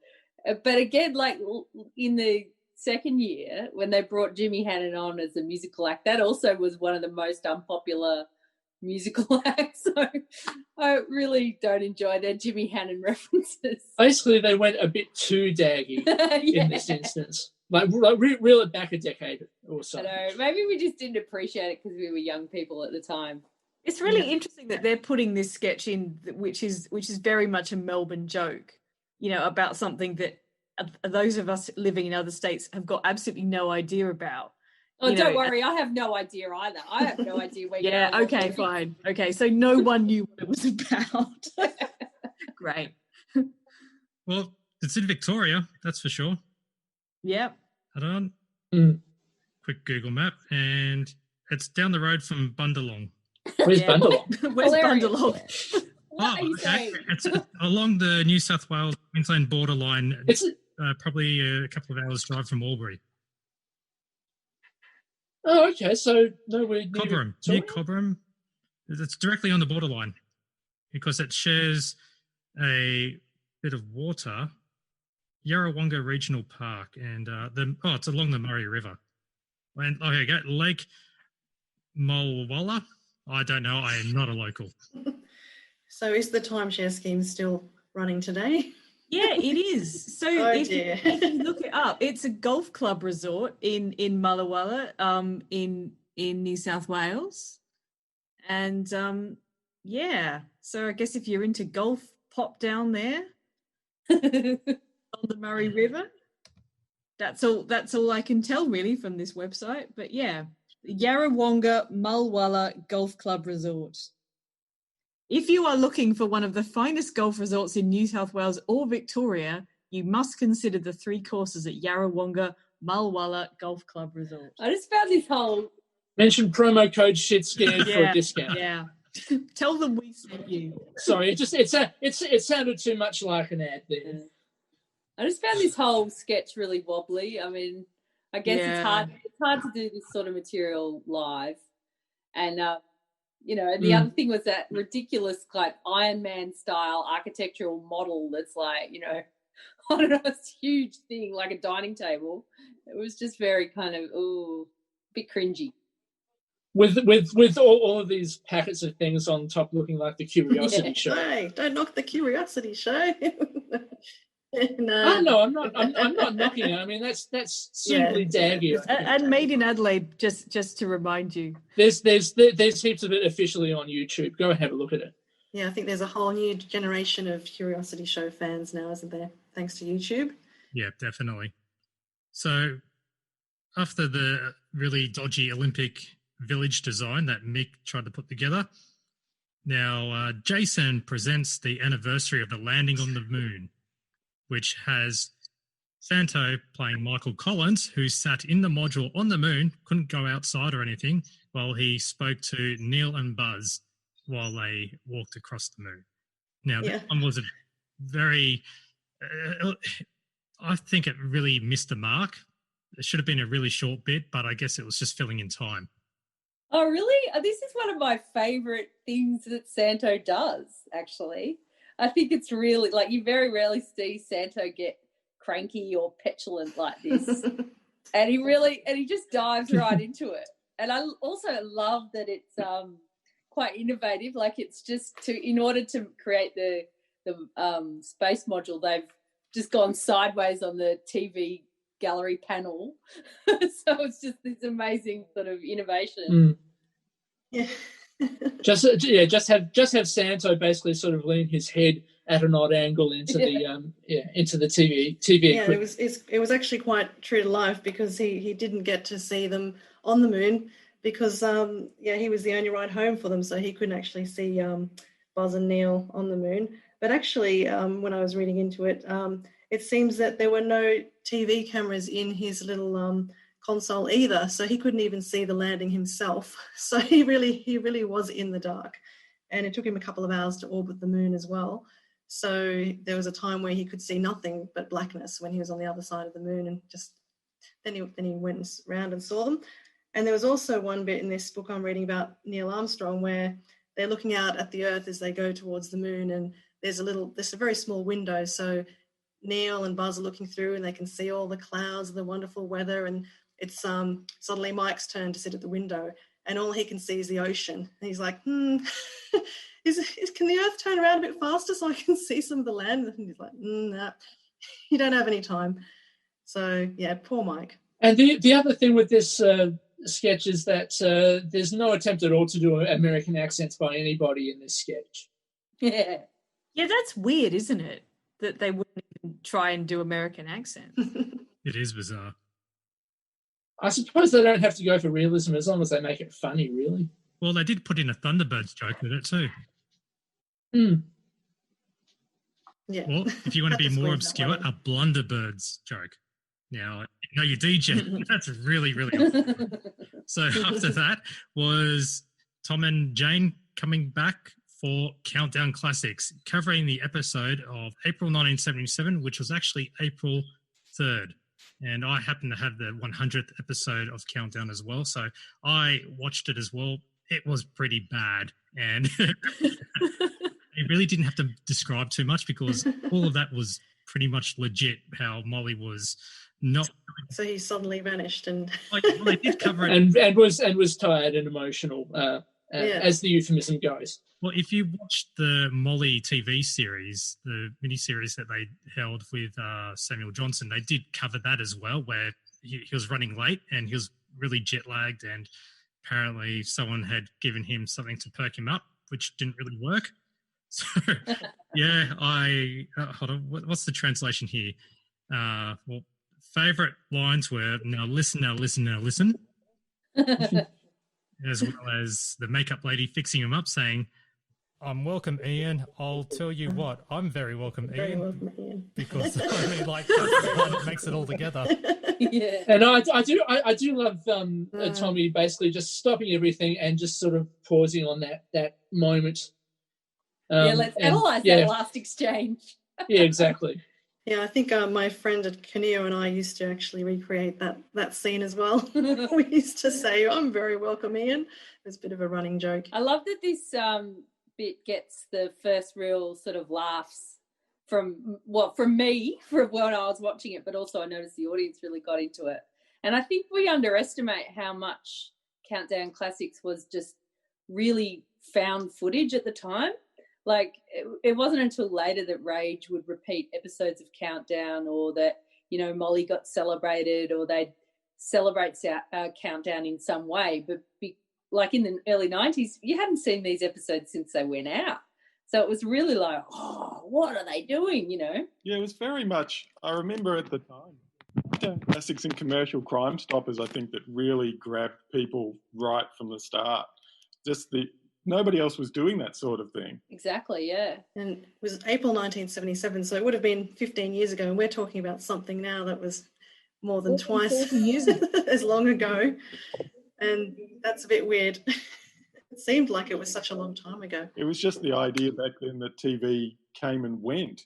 But again, like in the second year when they brought Jimmy Hannon on as a musical act, that also was one of the most unpopular musical act. So I really don't enjoy their Jimmy Hannon references. Basically, they went a bit too daggy in this instance. Like reel it back a decade or so. I know. Maybe we just didn't appreciate it because we were young people at the time. It's really interesting that they're putting this sketch in, which is very much a Melbourne joke, about something that those of us living in other states have got absolutely no idea about. Oh, don't worry. I have no idea either. I have no idea where you're going. Okay, fine. Okay, so no one knew what it was about. Great. Well, it's in Victoria, that's for sure. Yep. Hold on. Quick Google map, and it's down the road from Bundalong. Where's Bundalong? Where's Bundalong? Okay. It's along the New South Wales Queensland borderline. It's probably a couple of hours drive from Albury. Oh, okay. So nowhere near Cobram. Near Cobram. It's directly on the borderline because it shares a bit of water. Yarrawonga Regional Park, and it's along the Murray River. And okay, go Lake Mulwala. I don't know. I am not a local. So is the timeshare scheme still running today? Yeah, it is. So if you look it up, it's a golf club resort in Mulwala, in New South Wales. And so I guess if you're into golf, pop down there on the Murray River. That's all I can tell really from this website. But yeah, Yarrawonga Mulwala Golf Club Resort. If you are looking for one of the finest golf resorts in New South Wales or Victoria, you must consider the 3 courses at Yarrawonga Mulwala Golf Club Resort. I just found this whole... Mention promo code SHITSCARED for a discount. Yeah. Tell them we sent you. Sorry, it sounded too much like an ad there. I just found this whole sketch really wobbly. I mean, I guess it's hard to do this sort of material live. And the other thing was that ridiculous like Iron Man style architectural model that's like, I don't know, it's a huge thing, like a dining table. It was just very kind of, a bit cringy. With all of these packets of things on top looking like the Curiosity Show. Hey, don't knock the Curiosity Show. No. No, I'm not knocking it. I mean, that's simply daggy. And made in Adelaide, just to remind you. There's heaps of it officially on YouTube. Go and have a look at it. Yeah, I think there's a whole new generation of Curiosity Show fans now, isn't there? Thanks to YouTube. Yeah, definitely. So after the really dodgy Olympic village design that Mick tried to put together, now Jason presents the anniversary of the landing on the moon, which has Santo playing Michael Collins, who sat in the module on the moon, couldn't go outside or anything, while he spoke to Neil and Buzz while they walked across the moon. Now, this one was a very... I think it really missed the mark. It should have been a really short bit, but I guess it was just filling in time. Oh, really? This is one of my favourite things that Santo does, actually. I think it's really, like, you very rarely see Santo get cranky or petulant like this. and he just dives right into it. And I also love that it's quite innovative. Like, it's just in order to create the space module, they've just gone sideways on the TV gallery panel. So it's just this amazing sort of innovation. Yeah. just have Santo basically sort of lean his head at an odd angle into the TV. Yeah, it was actually quite true to life because he didn't get to see them on the moon because he was the only ride home for them, so he couldn't actually see Buzz and Neil on the moon. But actually, when I was reading into it, it seems that there were no TV cameras in his little console either, so he couldn't even see the landing himself. So he really was in the dark, and it took him a couple of hours to orbit the moon as well. So there was a time where he could see nothing but blackness when he was on the other side of the moon, and then he went around and saw them. And there was also one bit in this book I'm reading about Neil Armstrong where they're looking out at the Earth as they go towards the moon, and there's a very small window, so Neil and Buzz are looking through and they can see all the clouds, the wonderful weather, and it's suddenly Mike's turn to sit at the window, and all he can see is the ocean. And he's like, can the Earth turn around a bit faster so I can see some of the land? And he's like, nah, you don't have any time. So, yeah, poor Mike. And the other thing with this sketch is that there's no attempt at all to do American accents by anybody in this sketch. Yeah. Yeah, that's weird, isn't it? That they wouldn't even try and do American accents. It is bizarre. I suppose they don't have to go for realism as long as they make it funny, really. Well, they did put in a Thunderbirds joke with it too. Yeah. Well, if you want to be more obscure, a Blunderbirds joke. Now, no, you DJ. That's really, really awesome. So after that was Tom and Jane coming back for Countdown Classics, covering the episode of April 1977, which was actually April 3rd. And I happen to have the 100th episode of Countdown as well, so I watched it as well. It was pretty bad, and it really didn't have to describe too much because all of that was pretty much legit, how Molly was not... So he suddenly vanished and... well, they did cover it. And was tired and emotional, as the euphemism goes. Well, if you watched the Molly TV series, the miniseries that they held with Samuel Johnson, they did cover that as well, where he was running late and he was really jet-lagged, and apparently someone had given him something to perk him up, which didn't really work. So, yeah, hold on, what's the translation here? Well, favourite lines were, now listen, now listen, now listen. As well as the makeup lady fixing him up saying, I'm welcome, Ian. I'll tell you what, I'm very welcome, Ian. Very welcome, Ian. Because I mean, like, that's the one that makes it all together. Yeah. And I do love Tommy basically just stopping everything and just sort of pausing on that moment. Let's analyse that last exchange. Yeah, exactly. Yeah, I think my friend at Caneo and I used to actually recreate that scene as well. We used to say, I'm very welcome, Ian. It was a bit of a running joke. I love that this bit gets the first real sort of laughs from me from when I was watching it, but also I noticed the audience really got into it. And I think we underestimate how much Countdown Classics was just really found footage at the time. Like, it wasn't until later that Rage would repeat episodes of Countdown, or that, you know, Molly got celebrated, or they'd celebrate Countdown in some way. But like in the early 90s, you hadn't seen these episodes since they went out. So it was really like, oh, what are they doing, you know? Yeah, it was very much, I remember at the time, Classics and Commercial Crime Stoppers, I think, that really grabbed people right from the start. Nobody else was doing that sort of thing. Exactly, yeah. And it was April 1977, so it would have been 15 years ago, and we're talking about something now that was more than twice as long ago. And that's a bit weird. It seemed like it was such a long time ago. It was just the idea back then that TV came and went.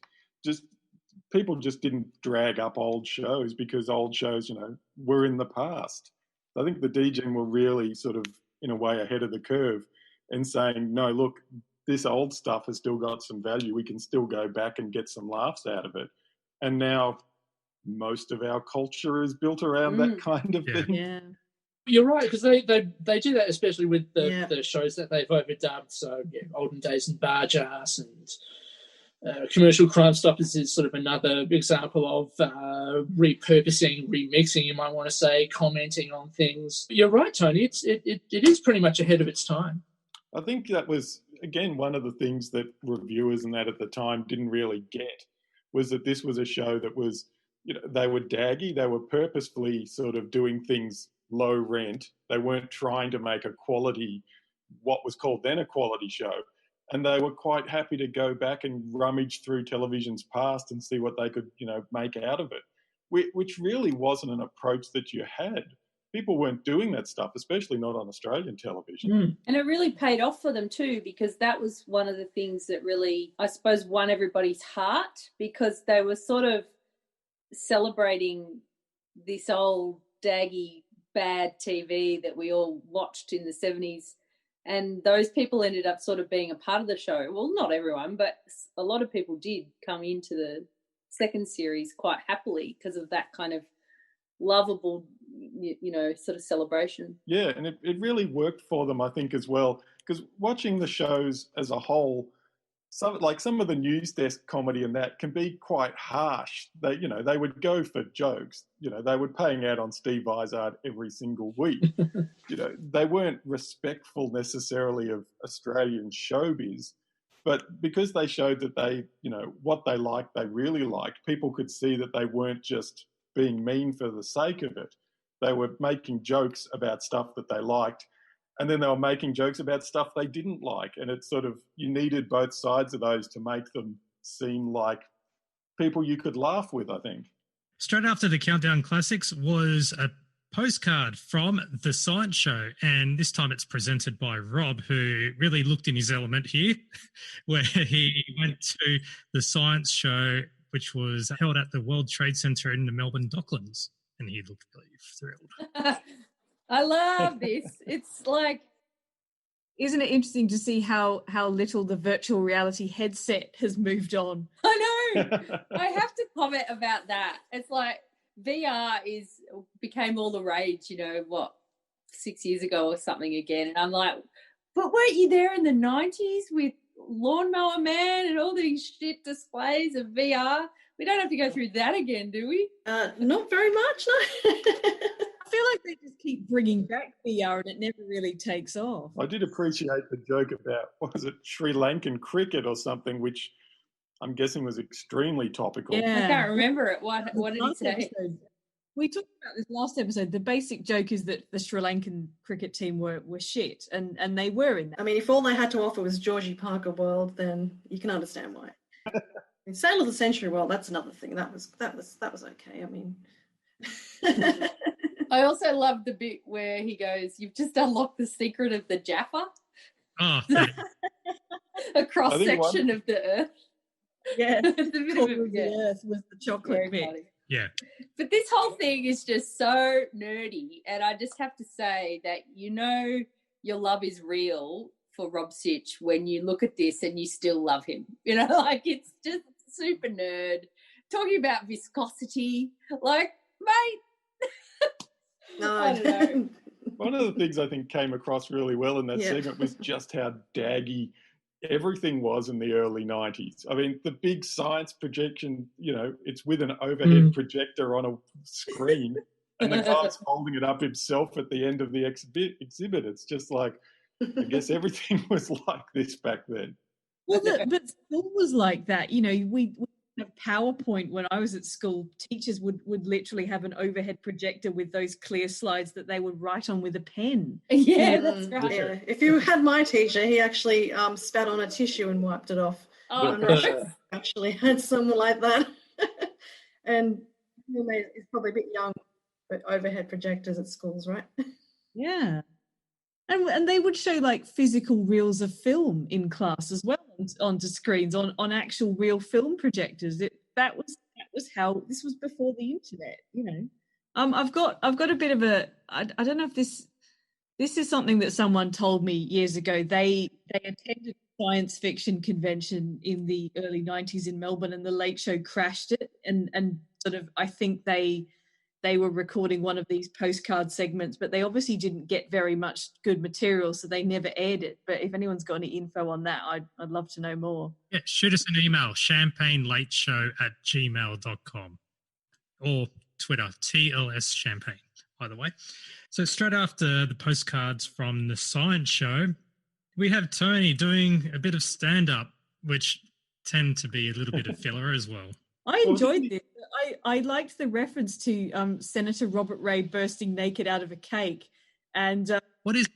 People just didn't drag up old shows because old shows, you know, were in the past. I think the DJing were really sort of, in a way, ahead of the curve, and saying, no, look, this old stuff has still got some value. We can still go back and get some laughs out of it. And now most of our culture is built around that kind of thing. Yeah. You're right, because they do that, especially with the shows that they've overdubbed. So, yeah, Olden Days and Barge Ass and Commercial Crime Stoppers is sort of another example of repurposing, remixing, you might want to say, commenting on things. You're right, Tony. It is pretty much ahead of its time. I think that was, again, one of the things that reviewers and that at the time didn't really get, was that this was a show that was, you know, they were daggy. They were purposefully sort of doing things low rent. They weren't trying to make a quality, what was called then a quality show. And they were quite happy to go back and rummage through television's past and see what they could, you know, make out of it, which really wasn't an approach that you had. People weren't doing that stuff, especially not on Australian television. And it really paid off for them too, because that was one of the things that really, I suppose, won everybody's heart, because they were sort of celebrating this old daggy bad TV that we all watched in the 70s. And those people ended up sort of being a part of the show. Well, not everyone, but a lot of people did come into the second series quite happily because of that kind of lovable sort of celebration. Yeah, and it really worked for them, I think, as well, because watching the shows as a whole, some of the news desk comedy and that can be quite harsh. They would go for jokes. They were paying out on Steve Izard every single week. They weren't respectful necessarily of Australian showbiz, but because they showed that they, what they liked, they really liked, people could see that they weren't just being mean for the sake of it. They were making jokes about stuff that they liked, and then they were making jokes about stuff they didn't like. And it's sort of, you needed both sides of those to make them seem like people you could laugh with, I think. Straight after the Countdown Classics was a postcard from The Science Show, and this time it's presented by Rob, who really looked in his element here, where he went to the Science Show, which was held at the World Trade Center in the Melbourne Docklands, and he looked really thrilled. I love this. It's like, isn't it interesting to see how little the virtual reality headset has moved on? I know. I have to comment about that. It's like VR became all the rage, 6 years ago or something again. And I'm like, but weren't you there in the 90s with Lawnmower Man and all these shit displays of VR? We don't have to go through that again, do we? Not very much, no. I feel like they just keep bringing back VR and it never really takes off. I did appreciate the joke about, what was it, Sri Lankan cricket or something, which I'm guessing was extremely topical. Yeah. I can't remember it. What did he say? We talked about this last episode. The basic joke is that the Sri Lankan cricket team were shit, and they were in that. I mean, if all they had to offer was Georgie Parker World, then you can understand why. In Sail of the Century World, that's another thing. That was okay. I mean, I also love the bit where he goes, "You've just unlocked the secret of the Jaffa." Oh, A cross section of the Earth. Yeah, the bit of it, the Earth was the chocolate bit. Funny. yeah. But this whole thing is just so nerdy, and I just have to say that your love is real for Rob Sitch when you look at this and you still love him. Like it's just super nerd. Talking about viscosity, like, mate. no, I don't know. One of the things I think came across really well in that segment was just how daggy everything was in the early 90s. I mean, the big science projection, it's with an overhead projector on a screen and the guy's holding it up himself at the end of the exhibit. It's just like, I guess everything was like this back then. Well, but school was like that. We have PowerPoint when I was at school. Teachers would literally have an overhead projector with those clear slides that they would write on with a pen. Yeah, that's right. Yeah. If you had my teacher, he actually spat on a tissue and wiped it off. Oh, I'm not sure if I actually had someone like that. And it's probably a bit young, but overhead projectors at schools, right? Yeah. And they would show like physical reels of film in class as well onto screens on actual real film projectors. That was how this was before the internet, I've got a bit of I don't know if this is something that someone told me years ago. They attended a science fiction convention in the early 90s in Melbourne, and the Late Show crashed it, and sort of I think they were recording one of these postcard segments, but they obviously didn't get very much good material, so they never aired it. But if anyone's got any info on that, I'd love to know more. Yeah, shoot us an email, champagnelateshow@gmail.com, or Twitter, TLS Champagne, either way. So straight after the postcards from the Science Show, we have Tony doing a bit of stand-up, which tend to be a little bit of filler as well. I enjoyed this. I liked the reference to Senator Robert Ray bursting naked out of a cake. And what is?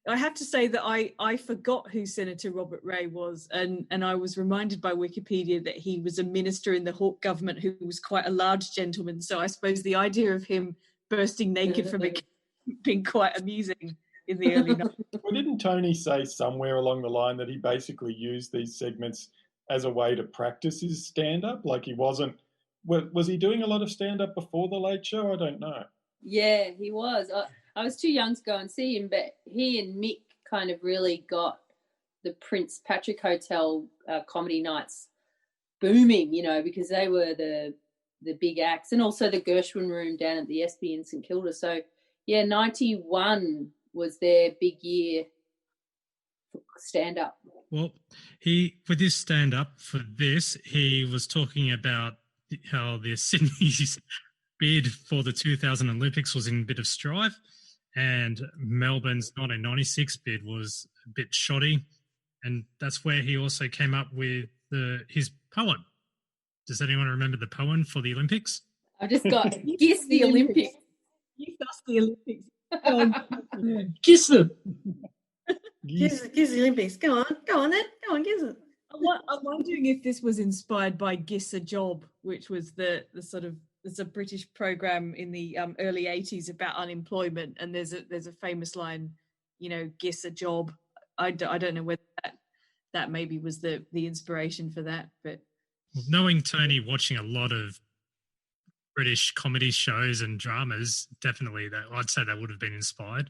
I have to say that I forgot who Senator Robert Ray was, and I was reminded by Wikipedia that he was a minister in the Hawke government who was quite a large gentleman. So I suppose the idea of him bursting naked from a cake being quite amusing in the early 90s. Well, didn't Tony say somewhere along the line that he basically used these segments as a way to practice his stand-up? Like he wasn't... Was he doing a lot of stand-up before The Late Show? I don't know. Yeah, he was. I was too young to go and see him, but he and Mick kind of really got the Prince Patrick Hotel comedy nights booming, because they were the big acts, and also the Gershwin Room down at the Espy in St Kilda. So Yeah, 91 was their big year for stand-up. Well, with his stand-up for this, he was talking about how the Sydney's bid for the 2000 Olympics was in a bit of strife, and Melbourne's 1996 bid was a bit shoddy, and that's where he also came up with his poem. Does anyone remember the poem for the Olympics? I've just got Guess the Olympics. You lost the Olympics. Kiss them. Gives the Olympics. Go on then. Go on, gives it. I'm wondering if this was inspired by Giss a Job, which was the sort of, there's a British program in the early 80s about unemployment, and there's a famous line, Giss a Job. I don't know whether that maybe was the inspiration for that, but knowing Tony watching a lot of British comedy shows and dramas, definitely I'd say that would have been inspired.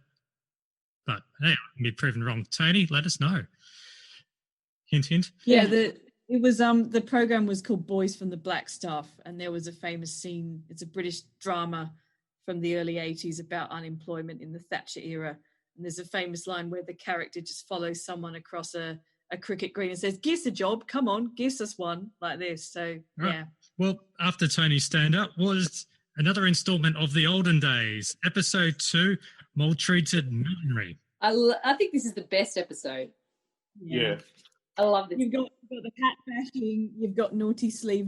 But hey, I can be proven wrong. Tony, let us know. Hint, hint. Yeah, the program was called Boys from the Black Stuff, and there was a famous scene. It's a British drama from the early 80s about unemployment in the Thatcher era. And there's a famous line where the character just follows someone across a cricket green and says, "Guess a job, come on, guess us one," like this. So, right. Yeah. Well, after Tony's stand-up was another installment of The Olden Days, episode 2, Maltreated Millinery. I think this is the best episode. Yeah. I love this. You've got the hat bashing, you've got naughty sleeve.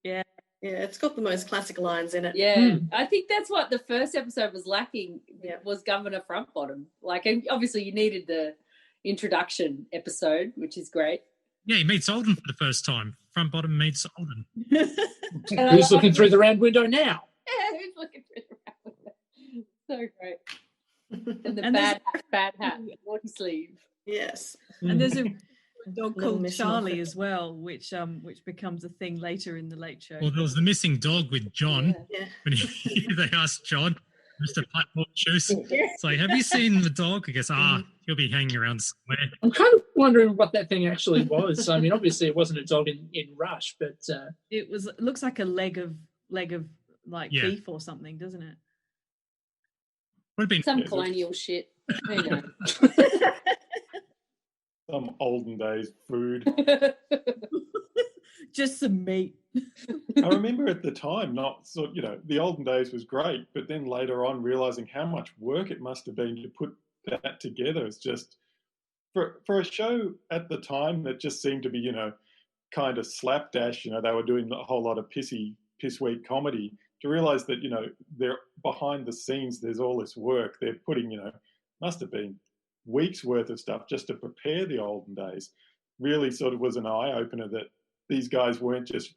Yeah. Yeah, it's got the most classic lines in it. Yeah, I think that's what the first episode was lacking, Yeah. was Governor Front Bottom. And obviously you needed the introduction episode, which is great. Yeah, he meets Olden for the first time. Front Bottom meets Olden. Who's looking through the round window now? Yeah, who's looking through the round window? So great. And the And bad hat, naughty sleeve. Yes. And there's a dog Little called Miss Charlie Moffat. as well, which becomes a thing later in the Late Show. Well, there was the missing dog with John. Yeah. When they asked John, Mr. Platform Juice, it's like, have you seen the dog? He goes, he'll be hanging around somewhere. I'm kind of wondering what that thing actually was. I mean, obviously it wasn't a dog in Rush, but It looks like a leg of like Yeah. beef or something, doesn't it? Would have been Some colonial shit. Who knows? Some olden days food. Just some meat. I remember at the time, the olden days was great, but then later on realizing how much work it must have been to put that together. It's just for a show at the time that just seemed to be, kind of slapdash. They were doing a whole lot of piss weak comedy. To realize that, they're behind the scenes, there's all this work they're putting, must have been weeks worth of stuff just to prepare the olden days. Really sort of was an eye opener that these guys weren't just,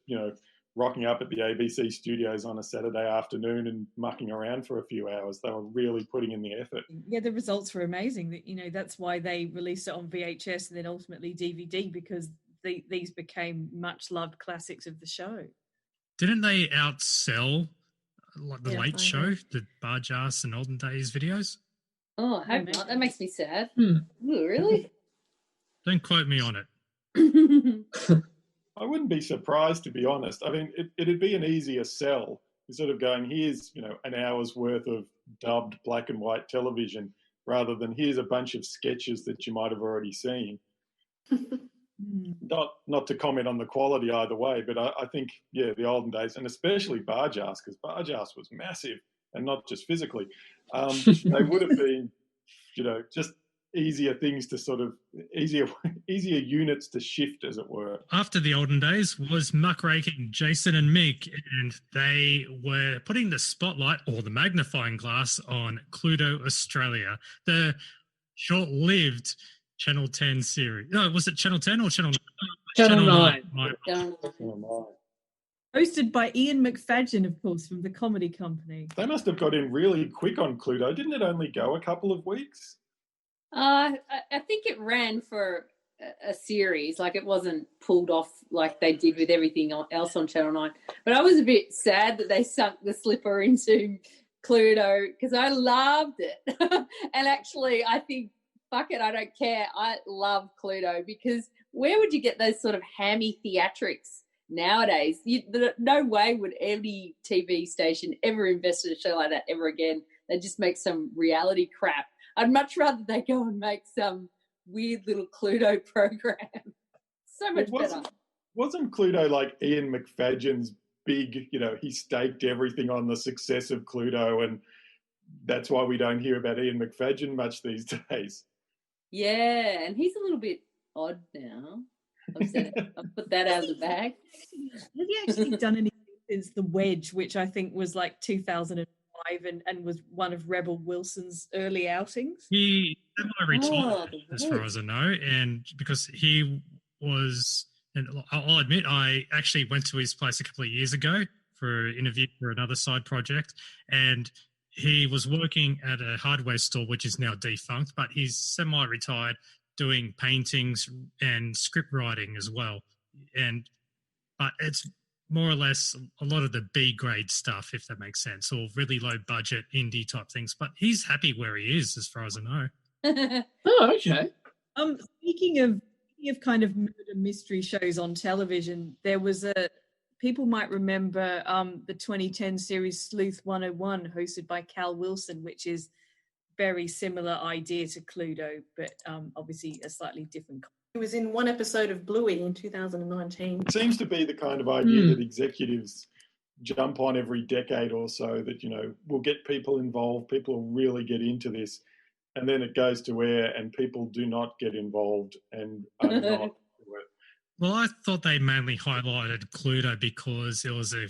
rocking up at the ABC studios on a Saturday afternoon and mucking around for a few hours. They were really putting in the effort. Yeah, the results were amazing. That's why they released it on VHS and then ultimately DVD, because these became much loved classics of the show. Didn't they outsell the Yeah, Late I Show, know. the Barjas and Olden Days videos? Oh, I hope not. That makes me sad. Hmm. Ooh, really? Don't quote me on it. I wouldn't be surprised, to be honest. I mean, it'd be an easier sell. You're sort of going, here's, an hour's worth of dubbed black and white television, rather than here's a bunch of sketches that you might have already seen. Not to comment on the quality either way, but I think, the olden days, and especially Barjas, because Barjas was massive, and not just physically, they would have been, just easier things to sort of, easier units to shift, as it were. After the Olden Days was muckraking Jason and Mick, and they were putting the spotlight or the magnifying glass on Cluedo Australia, the short-lived Channel 10 series. No, was it Channel 10 or Channel 9? Channel 9. Hosted by Ian McFadden, of course, from the Comedy Company. They must have got in really quick on Cluedo. Didn't it only go a couple of weeks? I think it ran for a series. Like, it wasn't pulled off like they did with everything else on Channel 9. But I was a bit sad that they sunk the slipper into Cluedo, because I loved it. And actually, I think, fuck it, I don't care. I love Cluedo, because where would you get those sort of hammy theatrics nowadays? No way would any TV station ever invest in a show like that ever again. They just make some reality crap. I'd much rather they go and make some weird little Cluedo program. So much better. Wasn't Cluedo like Ian McFadgen's big, he staked everything on the success of Cluedo, and that's why we don't hear about Ian McFadgen much these days. Yeah, and he's a little bit odd now. I've put that out of the bag. Have you actually done anything since The Wedge, which I think was like 2005 and was one of Rebel Wilson's early outings? He retired, as far as I know, and because he was, and I'll admit, I actually went to his place a couple of years ago for an interview for another side project, and he was working at a hardware store, which is now defunct, but he's semi-retired, doing paintings and script writing as well. But it's more or less a lot of the B-grade stuff, if that makes sense, or really low-budget indie type things. But he's happy where he is, as far as I know. Oh, okay. Speaking of kind of murder mystery shows on television, there was people might remember the 2010 series Sleuth 101, hosted by Cal Wilson, which is very similar idea to Cluedo, but obviously a slightly different. It was in one episode of Bluey in 2019. It seems to be the kind of idea that executives jump on every decade or so, that, we'll get people involved, people will really get into this, and then it goes to air and people do not get involved and are not into it. Well, I thought they mainly highlighted Cluedo because it was a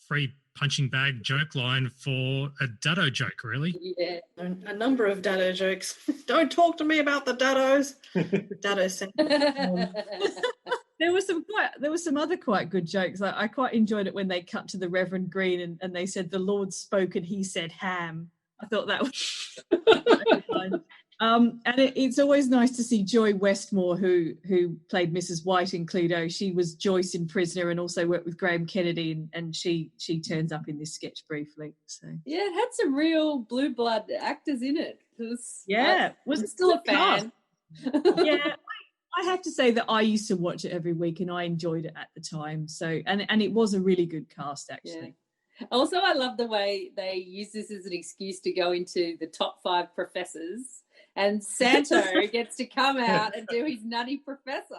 free punching bag joke line for a Dado joke, really. Yeah. A number of Dado jokes. Don't talk to me about the Dados. Dado sound. There were some other quite good jokes. I quite enjoyed it when they cut to the Reverend Green and they said the Lord spoke and he said ham. I thought that was fun. And it's always nice to see Joy Westmore, who played Mrs. White in Cluedo. She was Joyce in Prisoner and also worked with Graham Kennedy, and she turns up in this sketch briefly. So yeah, it had some real blue blood actors in it. Was still a fan. Yeah, I have to say that I used to watch it every week and I enjoyed it at the time. So and it was a really good cast, actually. Yeah. Also, I love the way they use this as an excuse to go into the top 5 professors. And Santo gets to come out and do his Nutty Professor,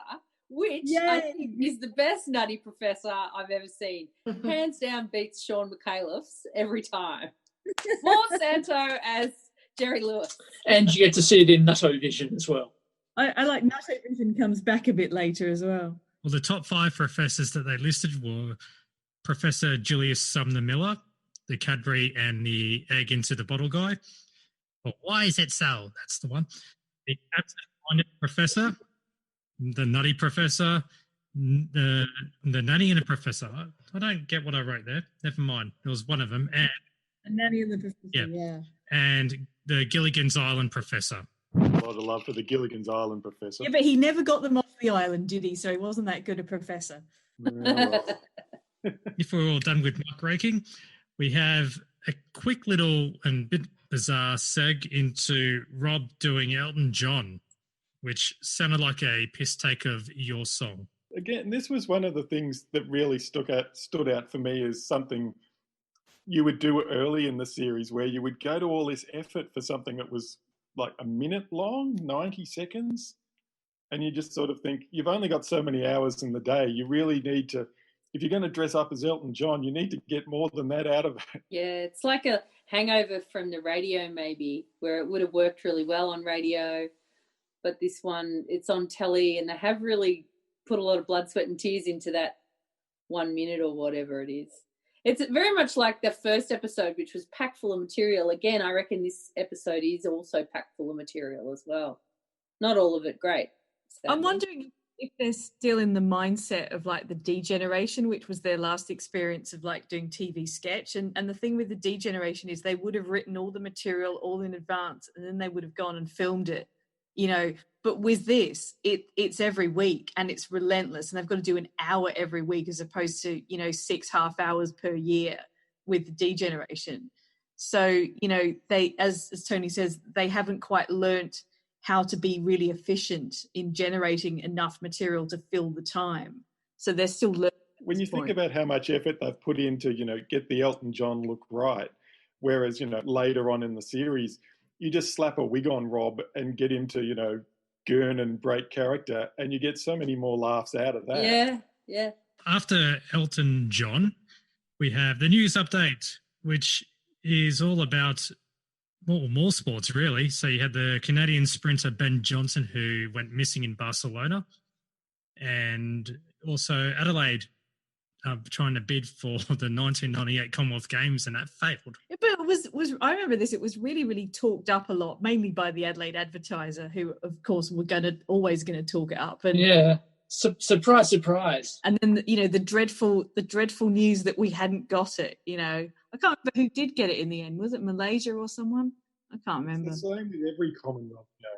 which I think is the best Nutty Professor I've ever seen. Hands down beats Sean McAuliffe's every time. More Santo as Jerry Lewis. And you get to see it in Nutto Vision as well. I like Nutto Vision comes back a bit later as well. Well, the top 5 professors that they listed were Professor Julius Sumner Miller, the Cadbury and the egg into the bottle guy. But why is it so? That's the one. The absent-minded professor, the nutty professor, the nanny and the professor. I don't get what I wrote there. Never mind. It was one of them. And the nanny and the professor, yeah. And the Gilligan's Island professor. A lot of love for the Gilligan's Island professor. Yeah, but he never got them off the island, did he? So he wasn't that good a professor. If we're all done with muckraking, we have a quick little and bit bizarre seg into Rob doing Elton John, which sounded like a piss take of your song. Again, this was one of the things that really stood out for me as something you would do early in the series, where you would go to all this effort for something that was like a minute long, 90 seconds, and you just sort of think, you've only got so many hours in the day. You really need to, if you're going to dress up as Elton John, you need to get more than that out of it. Yeah, it's like a hangover from the radio maybe, where it would have worked really well on radio, but this one, it's on telly, and they have really put a lot of blood, sweat and tears into that 1 minute or whatever it is. It's very much like the first episode, which was packed full of material. Again, I reckon this episode is also packed full of material as well. Not all of it great. Sadly. I'm wondering if they're still in the mindset of like the D generation, which was their last experience of like doing TV sketch. And the thing with the D generation is they would have written all the material all in advance, and then they would have gone and filmed it, you know. But with this, it's every week and it's relentless, and they've got to do an hour every week as opposed to, you know, 6 half hours per year with the D generation. So, you know, they, as Tony says, they haven't quite learnt how to be really efficient in generating enough material to fill the time. So they're still learning. When you think about how much effort they've put into, you know, get the Elton John look right, Whereas, later on in the series, you just slap a wig on Rob and get him to, gurn and break character, and you get so many more laughs out of that. Yeah. After Elton John, we have the news update, which is all about more sports, really. So you had the Canadian sprinter Ben Johnson, who went missing in Barcelona, and also Adelaide trying to bid for the 1998 Commonwealth Games, and that failed. Yeah, but it was I remember this. It was really, really talked up a lot, mainly by the Adelaide Advertiser, who, of course, were always going to talk it up. And yeah, surprise. And then the dreadful news that we hadn't got it. I can't remember who did get it in the end. Was it Malaysia or someone? I can't remember. It's the same with every Commonwealth game.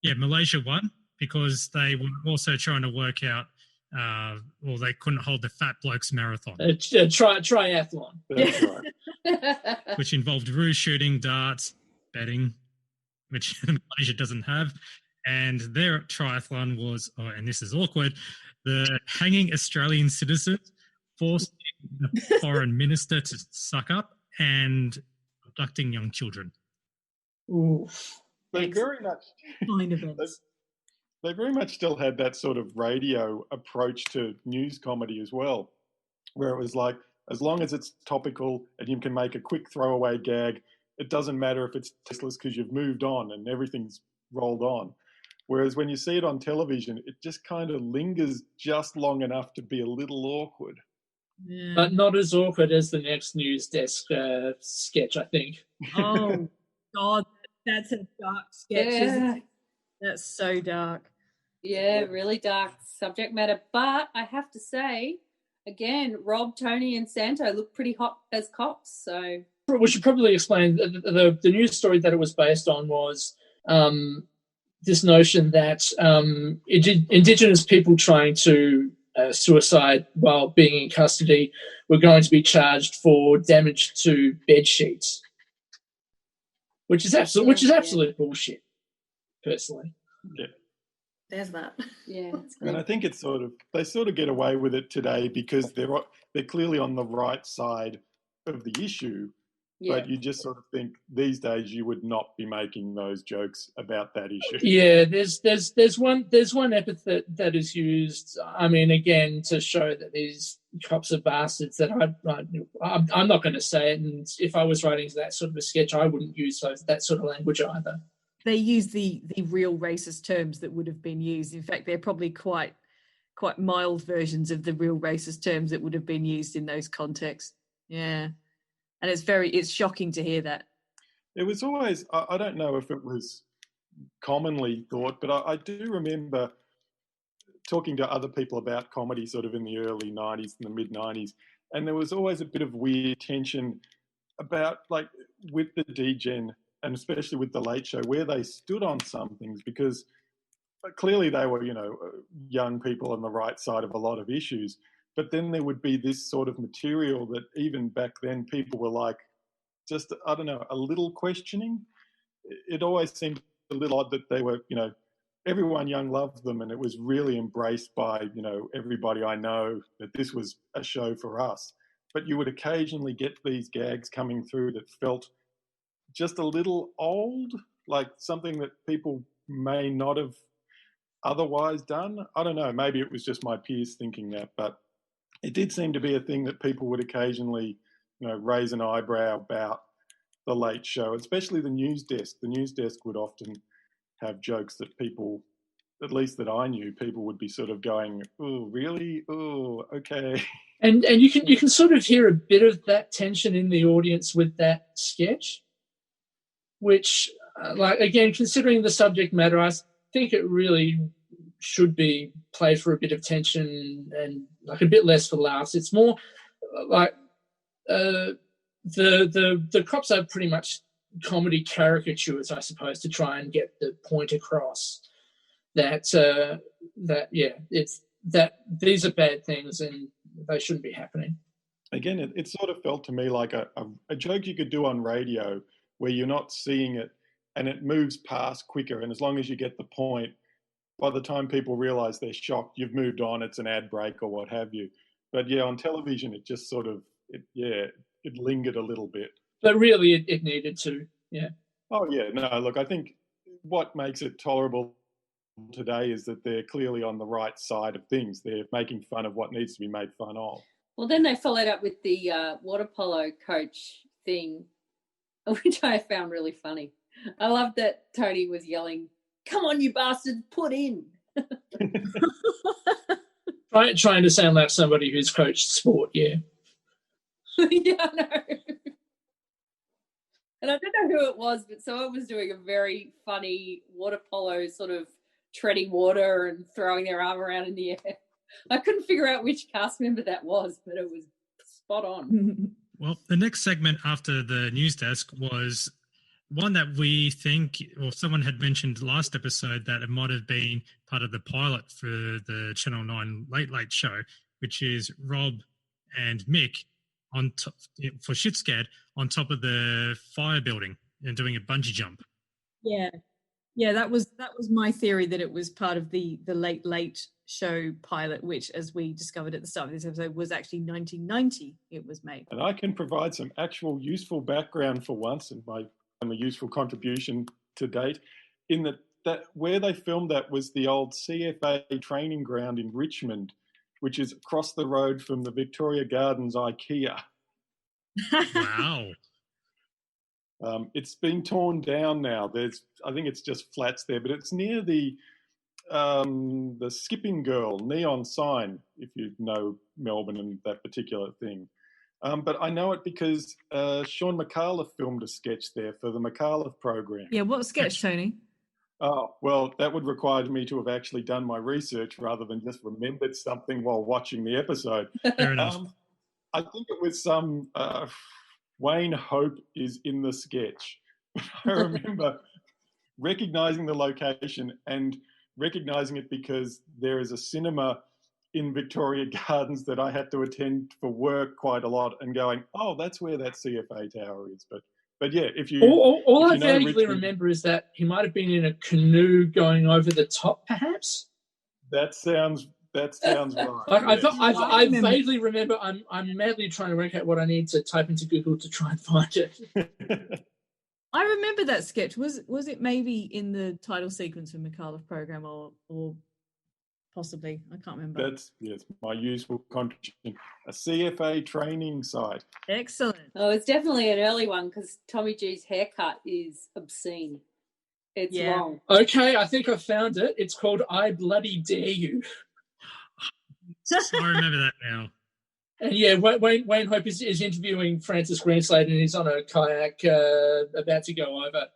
Yeah, Malaysia won because they were also trying to work out, they couldn't hold the Fat Blokes Marathon. Triathlon. That's right. Which involved ruse shooting, darts, betting, which Malaysia doesn't have. And their triathlon was, and this is awkward, the hanging Australian citizens forcing the foreign minister to suck up and abducting young children. Ooh. They very much Fine events. They very much still had that sort of radio approach to news comedy as well, where it was like, as long as it's topical and you can make a quick throwaway gag, it doesn't matter if it's tasteless because you've moved on and everything's rolled on. Whereas when you see it on television, it just kind of lingers just long enough to be a little awkward. Yeah. But not as awkward as the next news desk sketch, I think. Oh, God, that's a dark sketch, isn't it? That's so dark. Yeah, really dark subject matter. But I have to say, again, Rob, Tony and Santo look pretty hot as cops. So we should probably explain the news story that it was based on was this notion that Indigenous people trying to suicide while being in custody were going to be charged for damage to bed sheets, which is absolute bullshit, personally. Yeah. There's that. yeah, And I think it's they sort of get away with it today because they're clearly on the right side of the issue. yeah. But you just sort of think these days you would not be making those jokes about that issue. Yeah, there's one epithet that is used. I mean, again, to show that these cops are bastards. That I'm not going to say it. And if I was writing that sort of a sketch, I wouldn't use that sort of language either. They use the real racist terms that would have been used. In fact, they're probably quite mild versions of the real racist terms that would have been used in those contexts. Yeah. And it's shocking to hear that. It was always, I don't know if it was commonly thought, but I do remember talking to other people about comedy sort of in the early 90s and the mid 90s. And there was always a bit of weird tension about like with the D-Gen and especially with the Late Show where they stood on some things because clearly they were, young people on the right side of a lot of issues. But then there would be this sort of material that even back then people were like, just, I don't know, a little questioning. It always seemed a little odd that they were, everyone young loved them and it was really embraced by, everybody I know that this was a show for us. But you would occasionally get these gags coming through that felt just a little old, like something that people may not have otherwise done. I don't know, maybe it was just my peers thinking that, but it did seem to be a thing that people would occasionally, raise an eyebrow about the Late Show, especially the news desk. The news desk would often have jokes that people, at least that I knew, people would be sort of going, "Oh, really? Oh, okay." And you can sort of hear a bit of that tension in the audience with that sketch, which, again, considering the subject matter, I think it really should be played for a bit of tension and like a bit less for laughs. It's more like the cops are pretty much comedy caricatures, I suppose, to try and get the point across that it's that these are bad things and they shouldn't be happening. Again, it sort of felt to me like a joke you could do on radio where you're not seeing it and it moves past quicker, and as long as you get the point, by the time people realise they're shocked, you've moved on, it's an ad break or what have you. But yeah, on television, it just sort of, it lingered a little bit. But really, it needed to. Yeah. Oh, yeah. No, look, I think what makes it tolerable today is that they're clearly on the right side of things. They're making fun of what needs to be made fun of. Well, then they followed up with the water polo coach thing, which I found really funny. I loved that Tony was yelling, "Come on, you bastards, put in." Trying to sound like somebody who's coached sport, yeah. Yeah, I know. And I don't know who it was, but someone was doing a very funny water polo sort of treading water and throwing their arm around in the air. I couldn't figure out which cast member that was, but it was spot on. Well, the next segment after the news desk was one that we think, or someone had mentioned last episode, that it might have been part of the pilot for the Channel 9 Late Late Show, which is Rob and Mick on top, for Shit Scared, on top of the fire building and doing a bungee jump. Yeah, that was my theory, that it was part of the Late Late Show pilot, which, as we discovered at the start of this episode, was actually 1990 it was made. And I can provide some actual useful background for once, and my useful contribution to date, in that where they filmed that was the old CFA training ground in Richmond, which is across the road from the Victoria Gardens IKEA. Wow. It's been torn down now. I think it's just flats there, but it's near the Skipping Girl neon sign, if you know Melbourne and that particular thing. But I know it because Sean McAuliffe filmed a sketch there for the McAuliffe program. Yeah, what sketch, Tony? Oh, well, that would require me to have actually done my research rather than just remembered something while watching the episode. Fair enough. I think it was some Wayne Hope is in the sketch. I remember recognising the location and recognising it because there is a cinema in Victoria Gardens that I had to attend for work quite a lot, and going, oh, that's where that CFA tower is. But yeah, if you all if I you know vaguely remember is that he might have been in a canoe going over the top, perhaps. That sounds right. I vaguely remember. I'm madly trying to work out what I need to type into Google to try and find it. I remember that sketch. Was it maybe in the title sequence of McAuliffe program or possibly? I can't remember. That's my useful contribution. A CFA training site. Excellent. Oh, it's definitely an early one because Tommy G's haircut is obscene. It's wrong. Okay, I think I found it. It's called I Bloody Dare You. I remember that now. And yeah, Wayne Hope is interviewing Francis Greenslade, and he's on a kayak about to go over.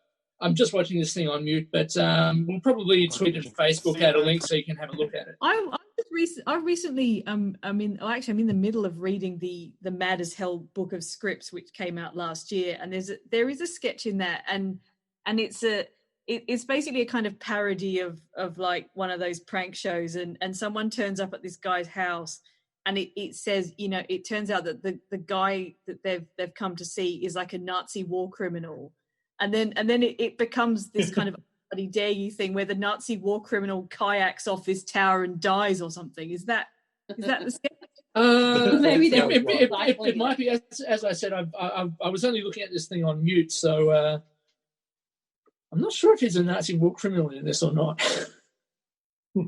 I'm just watching this thing on mute, but we'll probably tweet and Facebook out a link so you can have a look at it. I recently I'm in the middle of reading the Mad as Hell book of scripts, which came out last year, and there is a sketch in that, and it's basically a kind of parody of like one of those prank shows, and someone turns up at this guy's house, and it says, it turns out that the guy that they've come to see is like a Nazi war criminal. And then it becomes this kind of bloody dare you thing where the Nazi war criminal kayaks off this tower and dies or something. Is that the sketch? Maybe it might be. As I said, I was only looking at this thing on mute, so I'm not sure if he's a Nazi war criminal in this or not.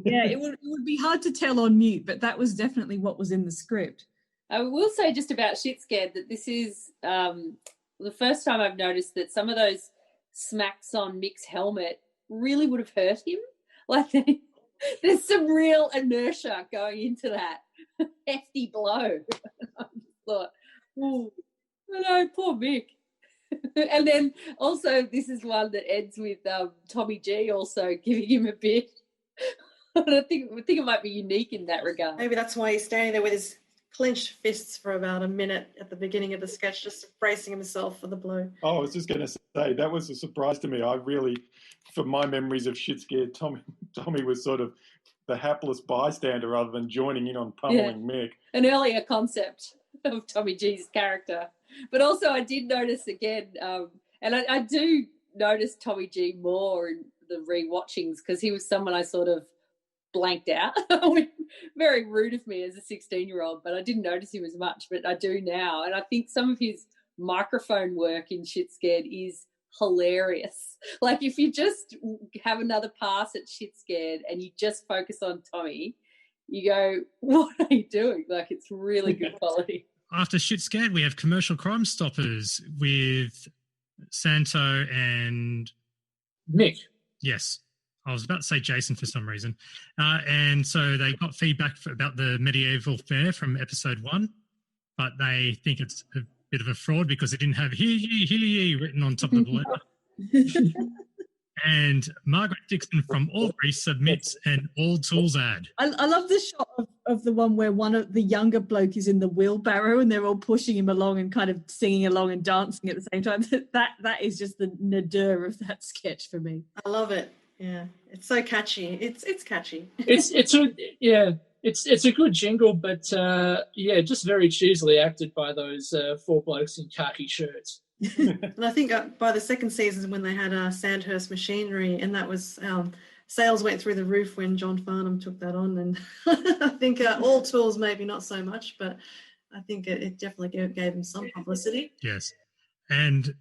Yeah, it would be hard to tell on mute, but that was definitely what was in the script. I will say just about Shit Scared that this is the first time I've noticed that some of those smacks on Mick's helmet really would have hurt him. Like there's some real inertia going into that hefty blow. I thought, oh no, poor Mick. And then also this is one that ends with Tommy G also giving him a bit. I think it might be unique in that regard. Maybe that's why he's standing there with his clenched fists for about a minute at the beginning of the sketch, just bracing himself for the blow. Oh, I was just going to say, that was a surprise to me. I really, from my memories of Shit Scared, Tommy was sort of the hapless bystander rather than joining in on pummeling Mick. An earlier concept of Tommy G's character. But also I did notice again, and I do notice Tommy G more in the rewatchings because he was someone I sort of blanked out. Very rude of me as a 16-year-old, but I didn't notice him as much, but I do now. And I think some of his microphone work in Shit Scared is hilarious. Like, if you just have another pass at Shit Scared and you just focus on Tommy, you go, what are you doing? Like, it's really good quality. After Shit Scared, we have Commercial Crime Stoppers with Santo and Mick. Yes. I was about to say Jason for some reason. And so they got feedback about the medieval fair from episode 1, but they think it's a bit of a fraud because it didn't have hear ye written on top of the letter. And Margaret Dixon from Albury submits an All Tools ad. I love the shot of the one where one of the younger bloke is in the wheelbarrow and they're all pushing him along and kind of singing along and dancing at the same time. That is just the nadir of that sketch for me. I love it. Yeah, it's so catchy. It's catchy. It's a good jingle, but just very cheesily acted by those 4 blokes in khaki shirts. And I think by the second season, when they had Sandhurst Machinery, and that was sales went through the roof when John Farnham took that on, and I think All Tools maybe not so much, but I think it definitely gave him some publicity. Yes, and